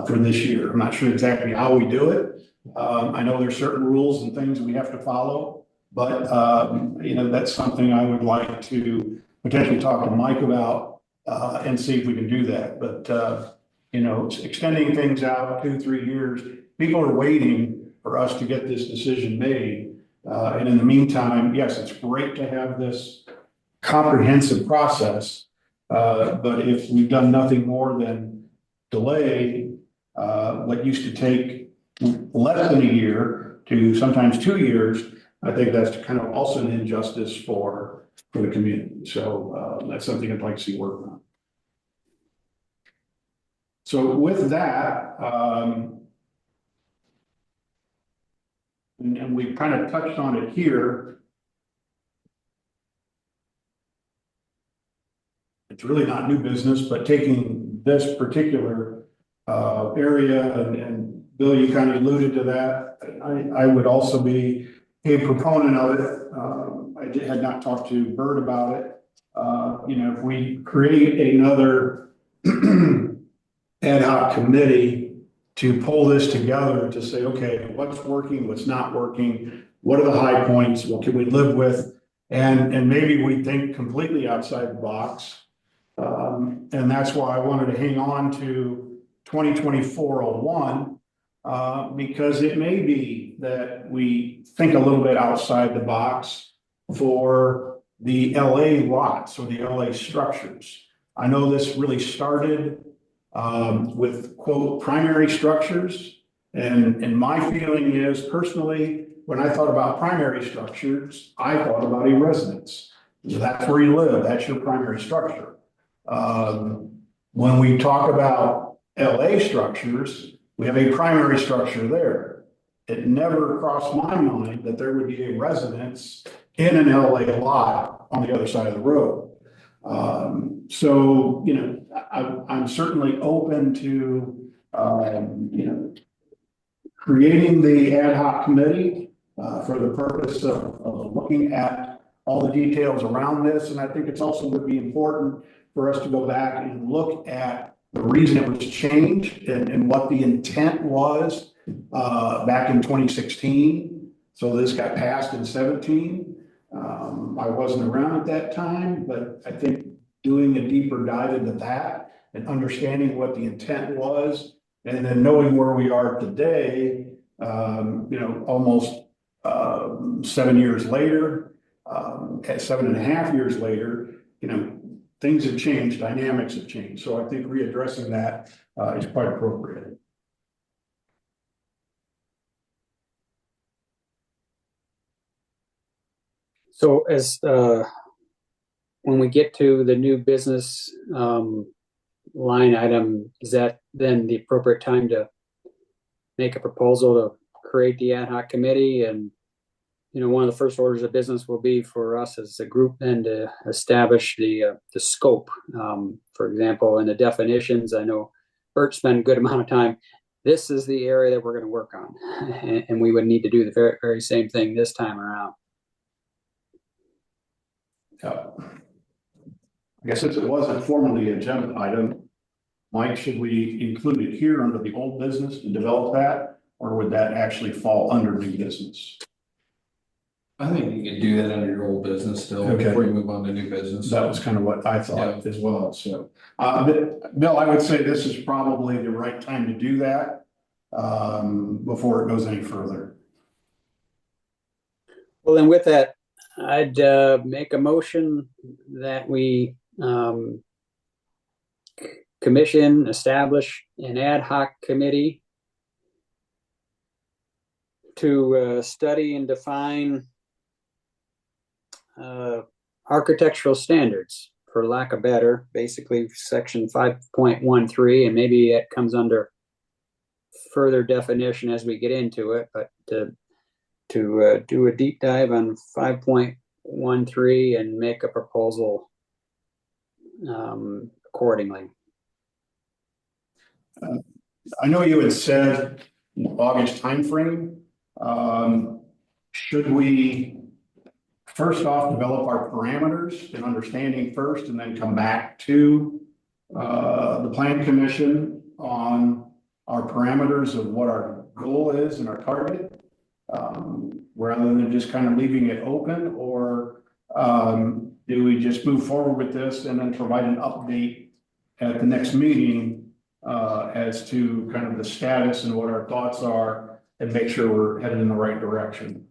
for this year. I'm not sure exactly how we do it. I know there's certain rules and things we have to follow, but that's something I would like to potentially talk to Mike about and see if we can do that. But extending things out 2-3 years, people are waiting for us to get this decision made. And in the meantime, yes, it's great to have this comprehensive process. But if we've done nothing more than delay what used to take less than a year to sometimes 2 years, I think that's kind of also an injustice for the community. So that's something I'd like to see work on. So with that, and we've kind of touched on it here. It's really not new business, but taking this particular area, and Bill, you kind of alluded to that. I would also be a proponent of it. I had not talked to Bert about it. If we create another ad hoc committee to pull this together to say, okay, what's working, what's not working, what are the high points, what can we live with, and maybe we think completely outside the box. And that's why I wanted to hang on to 2024-01, because it may be that we think a little bit outside the box for the LA lots or the LA structures. I know this really started with quote primary structures, and my feeling is personally, when I thought about primary structures, I thought about a residence. So that's where you live, that's your primary structure. When we talk about LA structures, we have a primary structure there. It never crossed my mind that there would be a residence in an LA lot on the other side of the road. So, I'm certainly open to, creating the ad hoc committee for the purpose of looking at all the details around this. And I think it's also would be important for us to go back and look at the reason it was changed and what the intent was back in 2016. So this got passed in 17. I wasn't around at that time, but I think doing a deeper dive into that and understanding what the intent was, and then knowing where we are today, almost 7 years later, at 7.5 years later, things have changed, dynamics have changed. So I think readdressing that is quite appropriate. So as when we get to the new business, line item, is that then the appropriate time to make a proposal to create the ad hoc committee? And, you know, one of the first orders of business will be for us as a group then to establish the scope. For example, in the definitions, I know Bert spent a good amount of time. This is the area that we're going to work on. And we would need to do the very, very same thing this time around. Yeah. I guess since it wasn't formally an agenda item, Mike, should we include it here under the old business to develop that? Or would that actually fall under new business? I think you could do that under your old business still Okay. before you move on to new business. That was kind of what I thought as well, so. Bill, I would say this is probably the right time to do that, before it goes any further. Well, then with that, I'd make a motion that we establish an ad hoc committee to study and define architectural standards, for lack of better, basically section 5.13, and maybe it comes under further definition as we get into it, but to do a deep dive on 5.13 and make a proposal accordingly. I know you had said August timeframe. Should we first off develop our parameters and understanding first, and then come back to the plan commission on our parameters of what our goal is and our target, rather than just kind of leaving it open? Or do we just move forward with this and then provide an update at the next meeting as to kind of the status and what our thoughts are, and make sure we're headed in the right direction?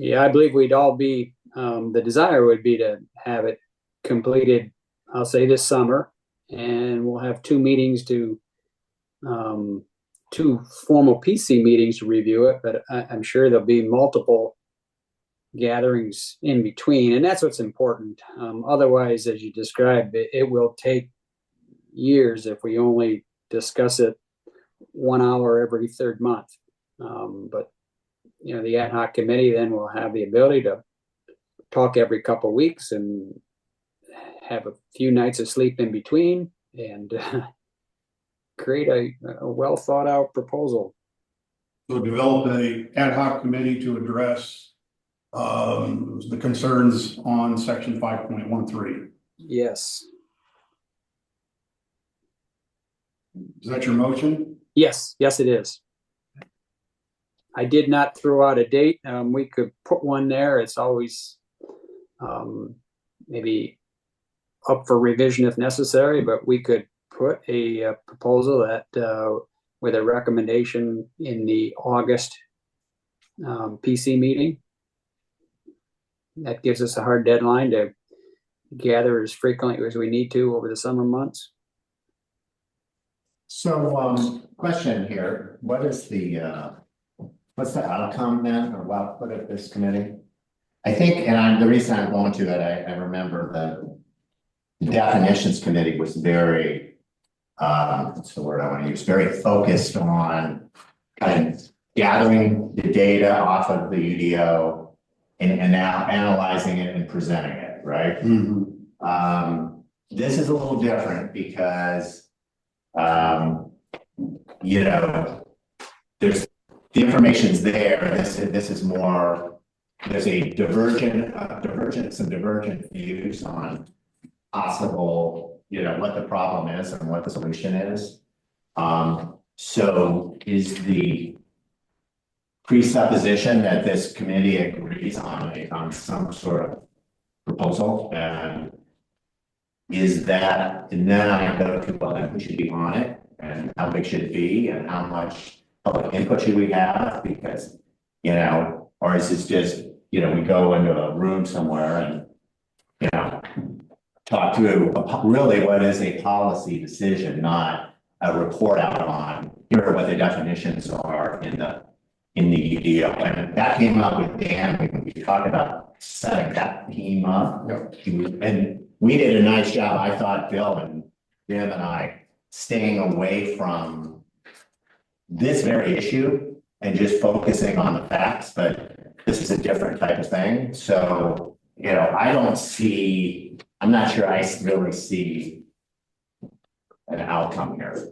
Yeah, I believe we'd all be, the desire would be to have it completed, I'll say this summer, and we'll have two meetings to, two formal PC meetings to review it, but I'm sure there'll be multiple gatherings in between, and that's what's important. Otherwise, as you described, it will take years if we only discuss it 1 hour every third month. But you know, the ad hoc committee then will have the ability to talk every couple of weeks and have a few nights of sleep in between, and create a well thought out proposal. So develop a ad hoc committee to address the concerns on section 5.13. Yes. Is that your motion? Yes, it is. I did not throw out a date. We could put one there. It's always maybe up for revision if necessary, but we could put a proposal that with a recommendation in the August PC meeting. That gives us a hard deadline to gather as frequently as we need to over the summer months. So, question here, what is what's the outcome then, or output of this committee? I think, and the reason I'm going to that, I remember the definitions committee was very, what's the word I want to use, very focused on kind of gathering the data off of the UDO and now analyzing it and presenting it, right? Mm-hmm. This is a little different because, you know, there's the information's there. This is more, there's a divergence and divergent views on possible, you know, what the problem is and what the solution is. So is the presupposition that this committee agrees on some sort of proposal, and is that, and then I go to, well, then who should be on it, and how big should it be, and how much public input should we have? Because, you know, or is this just, you know, we go into a room somewhere and, you know, talk through really what is a policy decision, not a report out on here are what the definitions are in in the UDO. And that came up with Dan, we talked about setting that team up. Yep. And we did a nice job, I thought, Bill and Jim and I, staying away from this very issue and just focusing on the facts, but this is a different type of thing. So, you know, I'm not sure I really see an outcome here.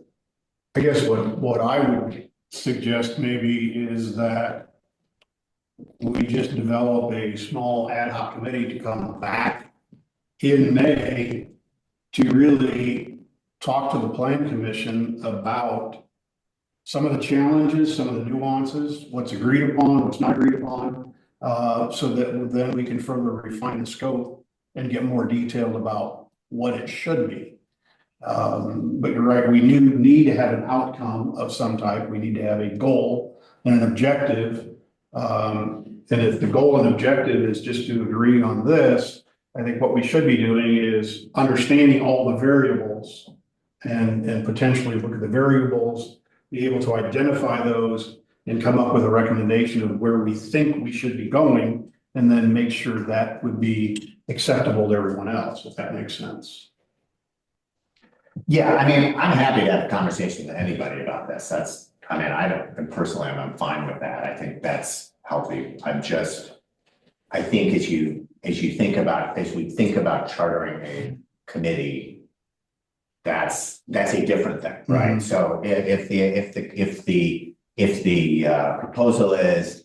I guess what I would suggest maybe is that we just develop a small ad hoc committee to come back in May to really talk to the plan commission about some of the challenges, some of the nuances, what's agreed upon, what's not agreed upon, so that then we can further refine the scope and get more detailed about what it should be. But you're right, we need to have an outcome of some type. We need to have a goal and an objective. And if the goal and objective is just to agree on this, I think what we should be doing is understanding all the variables and potentially look at the variables, be able to identify those and come up with a recommendation of where we think we should be going, and then make sure that would be acceptable to everyone else, if that makes sense. Yeah, I mean, I'm happy to have a conversation with anybody about this. And personally, I'm fine with that. I think that's healthy. I think as we think about chartering a committee, that's a different thing, right? Mhm. So if the proposal is,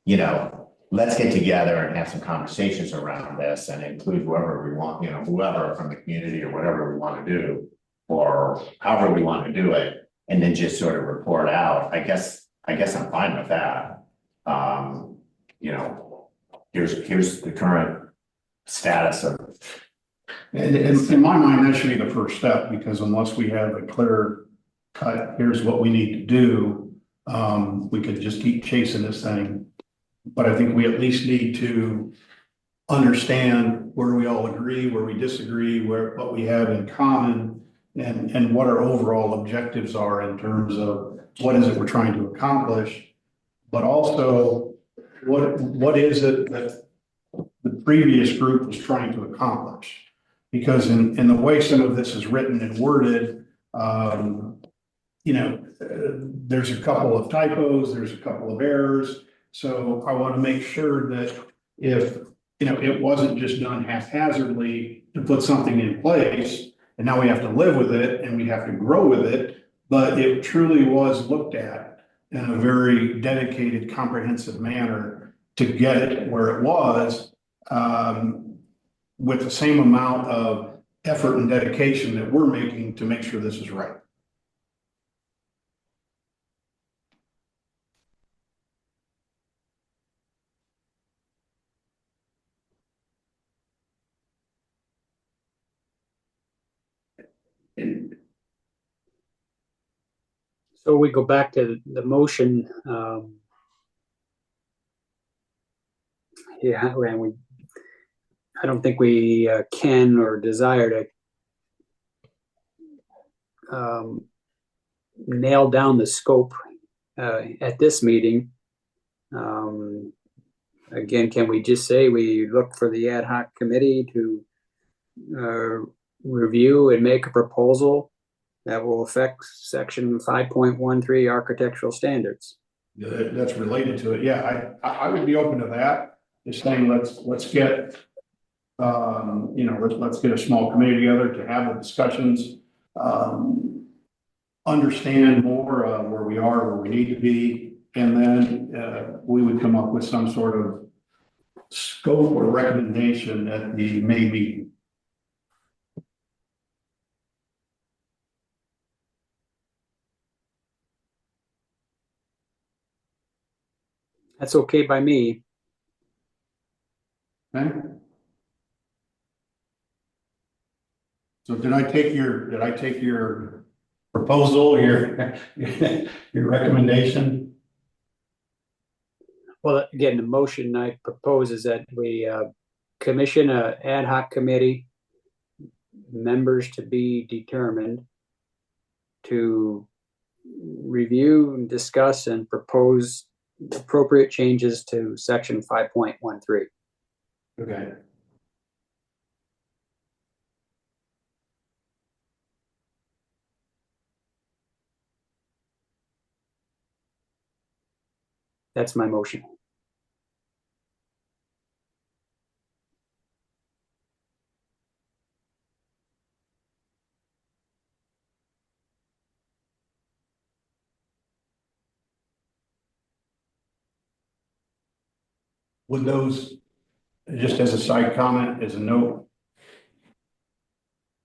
you know, let's get together and have some conversations around this and include whoever we want, you know, whoever from the community or whatever we want to do, or however we want to do it, and then just sort of report out, I guess I'm fine with that. You know, here's the current status of. And in my mind, that should be the first step, because unless we have a clear cut, here's what we need to do, we could just keep chasing this thing. But I think we at least need to understand where we all agree, where we disagree, what we have in common, and what our overall objectives are in terms of what is it we're trying to accomplish, but also what is it that the previous group was trying to accomplish? Because in the way some of this is written and worded, you know, there's a couple of typos, there's a couple of errors. So I want to make sure that if, you know, it wasn't just done haphazardly to put something in place, and now we have to live with it and we have to grow with it, but it truly was looked at in a very dedicated, comprehensive manner to get it where it was, with the same amount of effort and dedication that we're making to make sure this is right. So we go back to the motion. Yeah, and I don't think we can or desire to nail down the scope at this meeting. Again, can we just say we look for the ad hoc committee to review and make a proposal that will affect section 5.13 architectural standards? That's related to it. Yeah, I would be open to that. Just saying, let's get, you know, let's get a small committee together to have the discussions, understand more where we are, where we need to be, and then we would come up with some sort of scope or recommendation at the May meeting. That's okay by me. Okay. So did I take your proposal, your recommendation? Well, again, the motion I propose is that we commission an ad hoc committee, members to be determined, to review and discuss and propose appropriate changes to section 5.13. Okay. That's my motion. Would those, just as a side comment, as a note,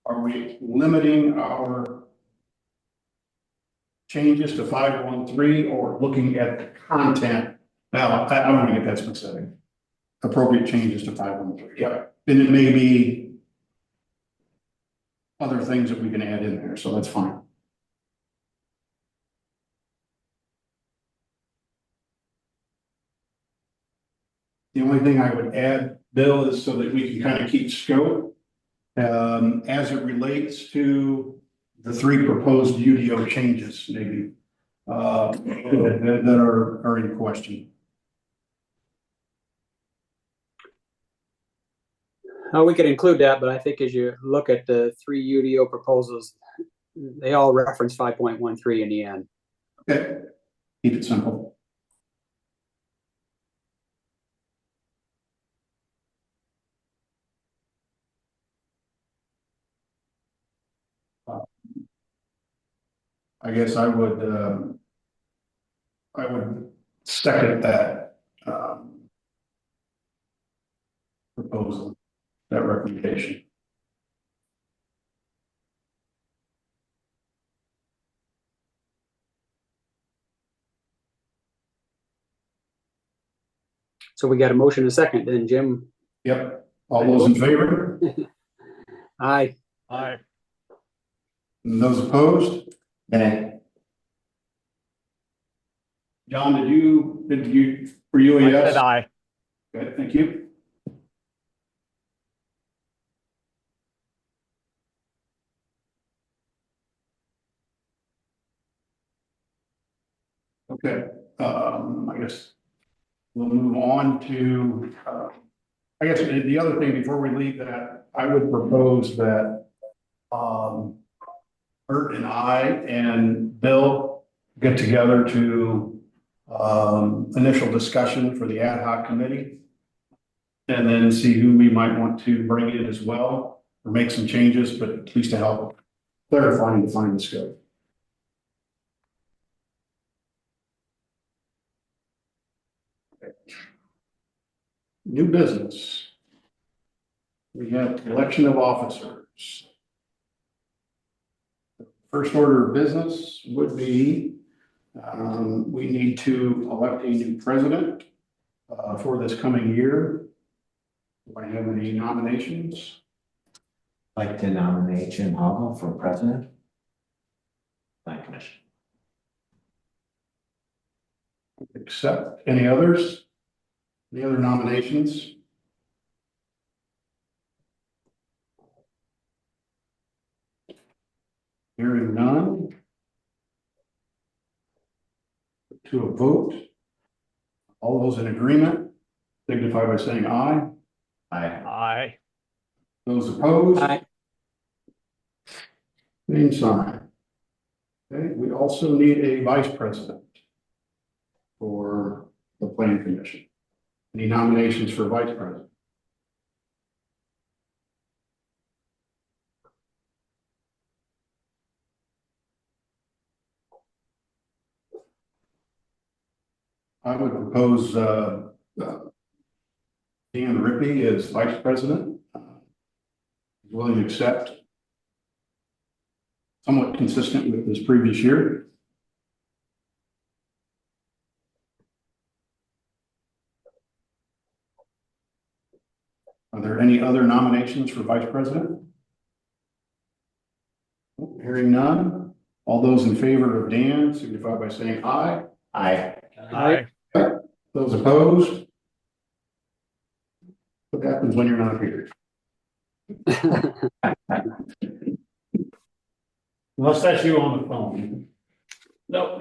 are we limiting our changes to 513 or looking at the content? Now, I want to get that specific. Appropriate changes to 513. Yeah, and it may be other things that we can add in there, so that's fine. The only thing I would add, Bill, is so that we can kind of keep scope as it relates to the 3 proposed UDO changes, maybe that are in question. We could include that, but I think as you look at the 3 UDO proposals, they all reference 5.13 in the end. Okay, keep it simple. I guess I would second that proposal, that recommendation. So we got a motion and a second, then Jim. Yep, all those in favor? Aye. Aye. And those opposed? Nay. John, were you a I yes? said aye. Okay, thank you. Okay, I guess we'll move on to, I guess the other thing before we leave that, I would propose that Bert and I and Bill get together to initial discussion for the ad hoc committee. And then see who we might want to bring in as well, or make some changes, but at least to help clarify and define the scope. New business. We have election of officers. First order of business would be, we need to elect a new president for this coming year. Do I have any nominations? Like to nominate Jim Hoggle for president. Planning Commission. Accept any others? Any other nominations? Hearing none. To a vote. All those in agreement signify by saying aye. Aye. Aye. Those opposed? Aye. Same sign. Okay, we also need a vice president for the planning commission. Any nominations for vice president? I would propose Dan Rippey as vice president. Willing to accept. Somewhat consistent with this previous year. Are there any other nominations for vice president? Hearing none. All those in favor of Dan signify by saying aye. Aye. Aye. Those opposed? What happens when you're not here? Unless that's you on the phone. No,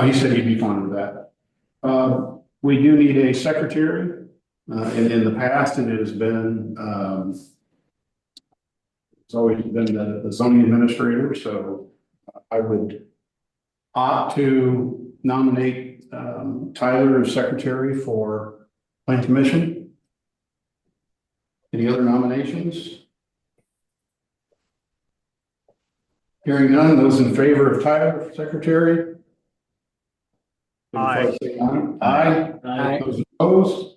he said he'd be fine with that. We do need a secretary. And in the past, it has been, it's always been the zoning administrator, so I would opt to nominate Tyler as secretary for Plan Commission. Any other nominations? Hearing none, those in favor of Tyler for secretary? Aye. Aye. Aye. Those opposed?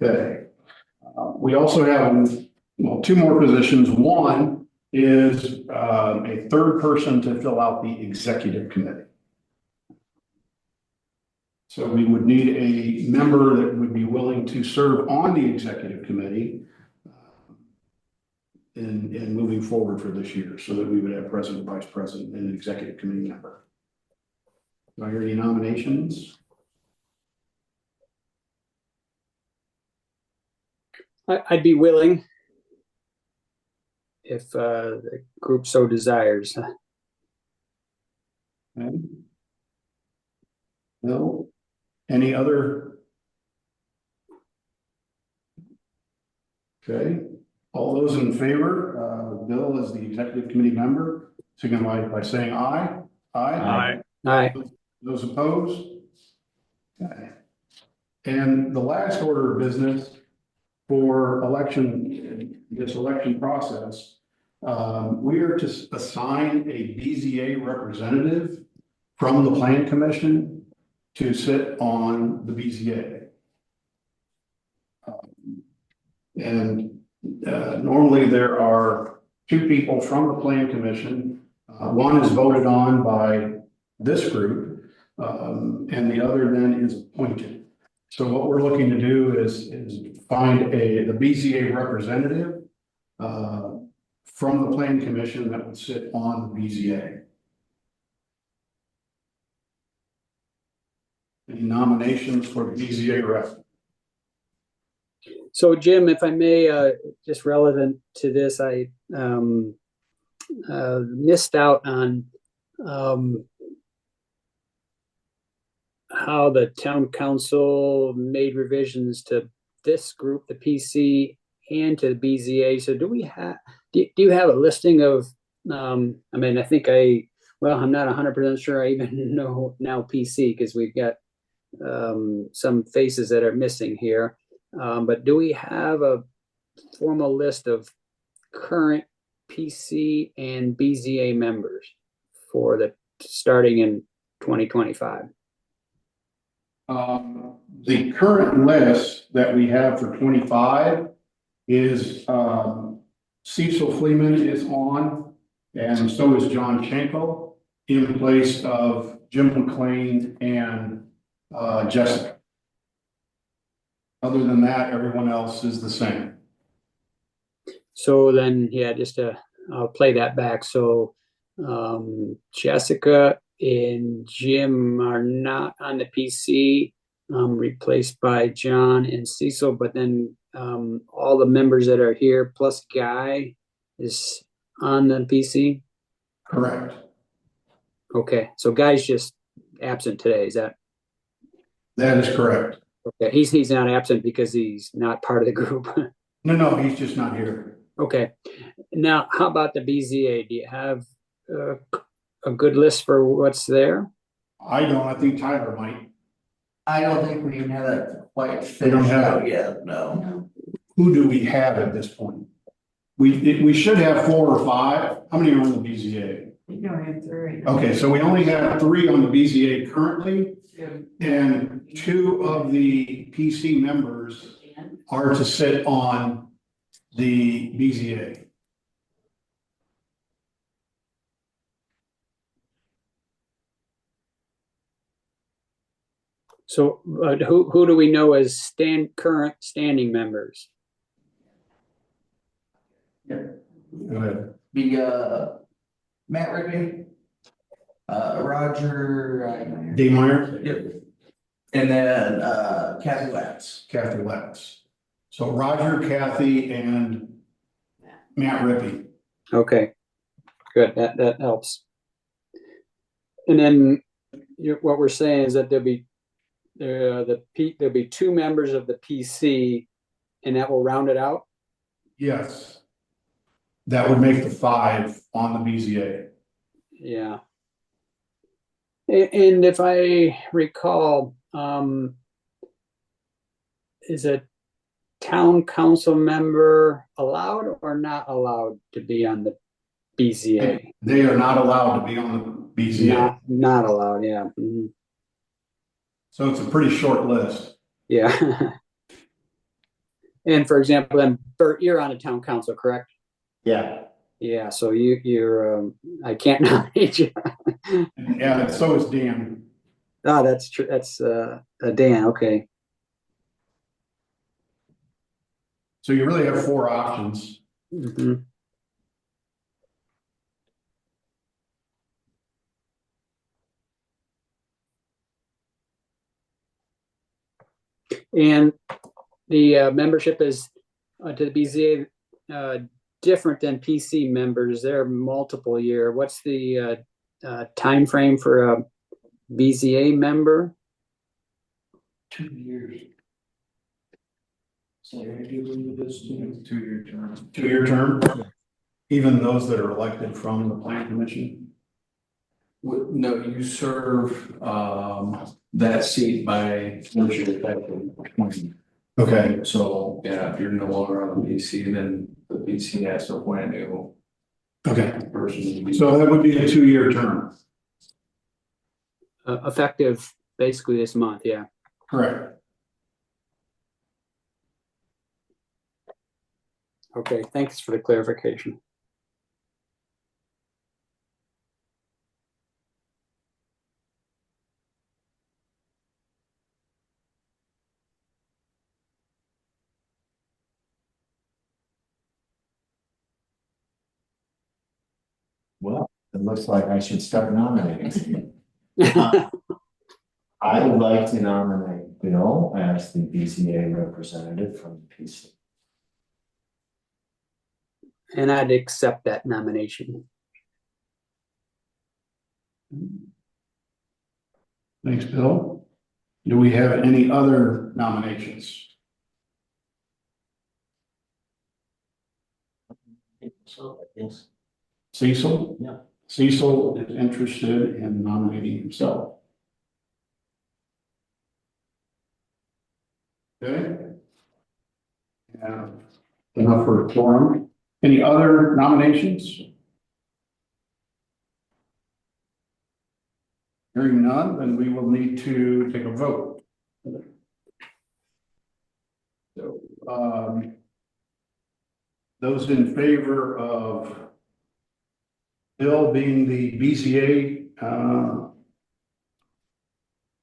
Okay. We also have, well, two more positions. One is a third person to fill out the executive committee. So we would need a member that would be willing to serve on the executive committee in moving forward for this year, so that we would have president, vice president, and an executive committee member. Do I hear any nominations? I'd be willing if the group so desires. Okay. No? Any other? Okay, all those in favor, Bill as the executive committee member, signify by saying aye. Aye. Aye. Those opposed? Okay. And the last order of business for election, this election process, we are to assign a BZA representative from the Plan Commission to sit on the BZA. And normally there are two people from the Plan Commission. One is voted on by this group, and the other then is appointed. So what we're looking to do is find the BZA representative from the Plan Commission that would sit on the BZA. Any nominations for the BZA rep? So Jim, if I may, just relevant to this, I missed out on how the town council made revisions to this group, the PC, and to the BZA. So do you have a listing of, I mean, I think I'm not 100% sure I even know now PC, because we've got some faces that are missing here. But do we have a formal list of current PC and BZA members for the starting in 2025? The current list that we have for 25 is Cecil Fleeman is on, and so is John Schenkel, in place of Jim McLean and Jessica. Other than that, everyone else is the same. So then, yeah, I'll play that back. So Jessica and Jim are not on the PC, replaced by John and Cecil, but then all the members that are here plus Guy is on the PC. Correct. Okay, so Guy's just absent today. Is that? That is correct. Okay, he's not absent because he's not part of the group. No, he's just not here. Okay, now how about the BZA? Do you have a good list for what's there? I don't. I think Tyler might. I don't think we even have that quite They don't finished have out it. yet, no. Who do we have at this point? We should have 4 or 5. How many are on the BZA? You only have 3. Okay, so we only have 3 on the BZA currently, and 2 of the PC members are to sit on the BZA. So who do we know as current standing members? Go ahead. The Matt Rigby, Roger. Dave Meyer, Yep. And then Kathy Latz. Kathy Letts. So Roger, Kathy, and Matt Rippey. Okay, good. That helps. And then what we're saying is that there'll be there'll be two members of the PC, and that will round it out? Yes. That would make the 5 on the BZA. Yeah. And if I recall, is a town council member allowed or not allowed to be on the BZA? They are not allowed to be on the BZA. Not allowed, yeah. Mhm. So it's a pretty short list. Yeah. And for example, then Bert, you're on a town council, correct? Yeah, Yeah, so you're I can't nominate you. Yeah, so is Dan. Oh, that's true. That's Dan, okay. So you really have 4 options. Mhm. And the membership is to the BZA different than PC members. They're multiple year. What's the time frame for a BZA member? 2 years. So I do believe this 2-year term. 2-year term. Even those that are elected from the plan commission. No, you serve that seat by once you're effective appointed. Okay, So, yeah, if you're no longer on the PC, then the PC has to appoint a new okay. person. So that would be a 2-year term. Effective basically this month, yeah. Correct. Okay, thanks for the clarification. well, it looks like I should start nominating. I would like to nominate Bill as the BZA representative from the PC. And I'd accept that nomination. Thanks, Bill. Do we have any other nominations? So, yes. Cecil? Yeah. Cecil is interested in nominating himself. Okay. Yeah, enough for a quorum. Any other nominations? Hearing none, then we will need to take a vote. So, those in favor of Bill being the BZA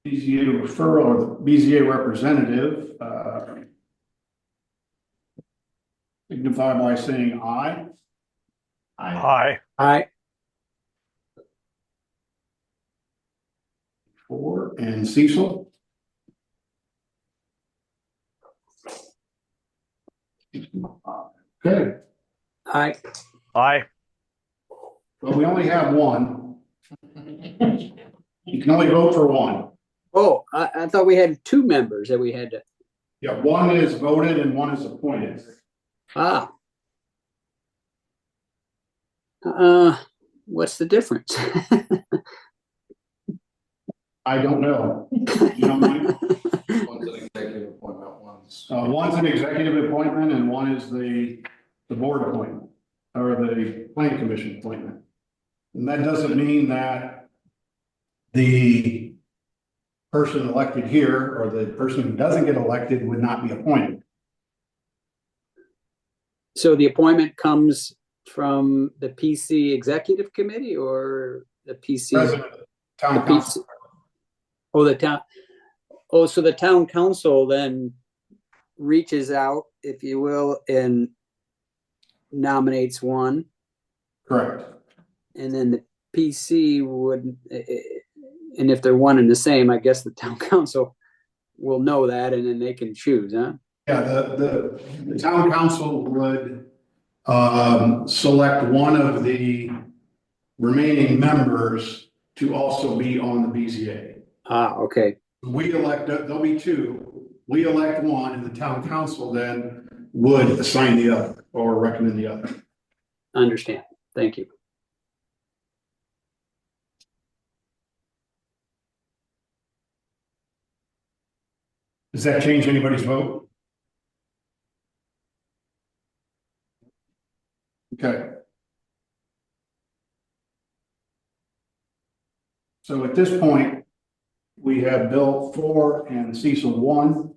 referral or the BZA representative, signify by saying aye. Aye. Aye. 4, and Cecil? Okay, Aye. Aye. well, we only have one. You can only vote for one. Oh, I thought we had 2 members that we had to. Yeah, one is voted and one is appointed. Ah. What's the difference? I don't know. You know, Mike? One's an executive appointment, one's. One's an executive appointment and one is the board appointment or the planning commission appointment. And that doesn't mean that the person elected here or the person who doesn't get elected would not be appointed. So the appointment comes from the PC executive committee or the PC? President of the town council. Oh, the town. Oh, so the town council then reaches out, if you will, and nominates one, Correct. and then the PC would, and if they're one and the same, I guess the town council will know that, and then they can choose, huh? Yeah, the town council would select one of the remaining members to also be on the BZA. Ah, okay. We elect, there'll be two, we elect one, and the town council then would assign the other or recommend the other. Understand. Thank you. Does that change anybody's vote? Okay. So at this point, we have Bill 4 and Cecil 1.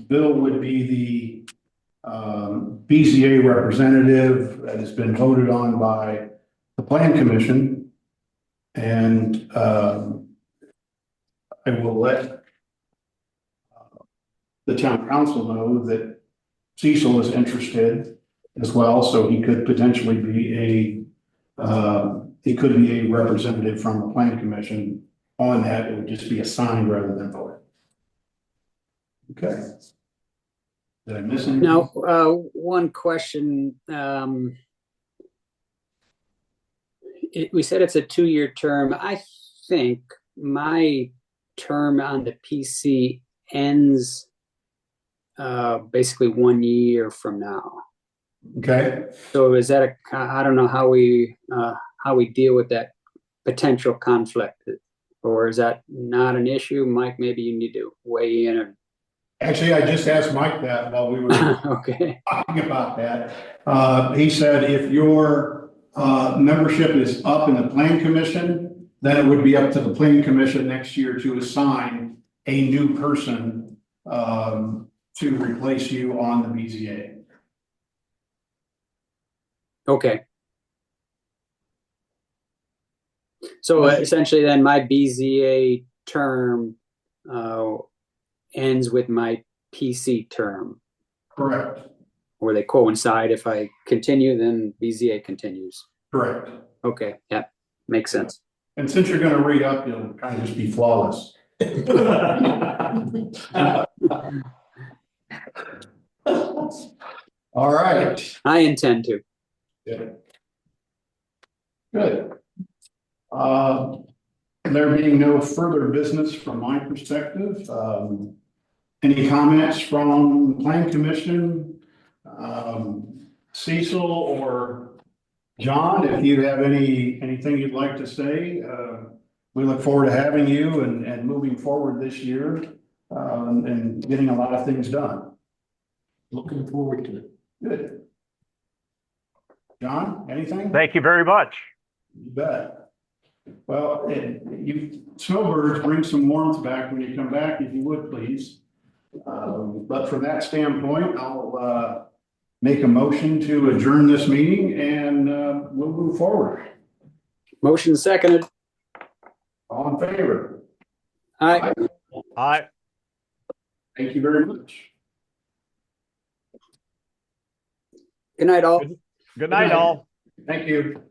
Bill would be the BZA representative that has been voted on by the Plan Commission. And I will let the town council know that Cecil is interested as well, so he could potentially be a representative from the Plan Commission on that. It would just be assigned rather than voted. Okay. Did I miss anything? Now, one question. We said it's a 2-year term. I think my term on the PC ends basically 1 year from now. Okay, So is that I don't know how we deal with that potential conflict, or is that not an issue? Mike, maybe you need to weigh in. Or... actually, I just asked Mike that while we were Okay. talking about that. He said if your membership is up in the Plan Commission, then it would be up to the Plan Commission next year to assign a new person to replace you on the BZA. Okay. So essentially then my BZA term ends with my PC term. Correct. Or they coincide. If I continue, then BZA continues. Correct. Okay, yeah, makes sense. And since you're gonna re-up, you'll kind of just be flawless. All right. I intend to. Good. There being no further business from my perspective, any comments from the Plan Commission, Cecil or John, if you have anything you'd like to say, we look forward to having you and moving forward this year, and getting a lot of things done. Looking forward to it. Good. John, anything? Thank you very much. You bet. Well, you snowbirds bring some warmth back when you come back, if you would, please. But from that standpoint, I'll make a motion to adjourn this meeting and we'll move forward. Motion seconded. All in favor? Aye. Aye. Thank you very much. Good night, all. Good night, all. Thank you.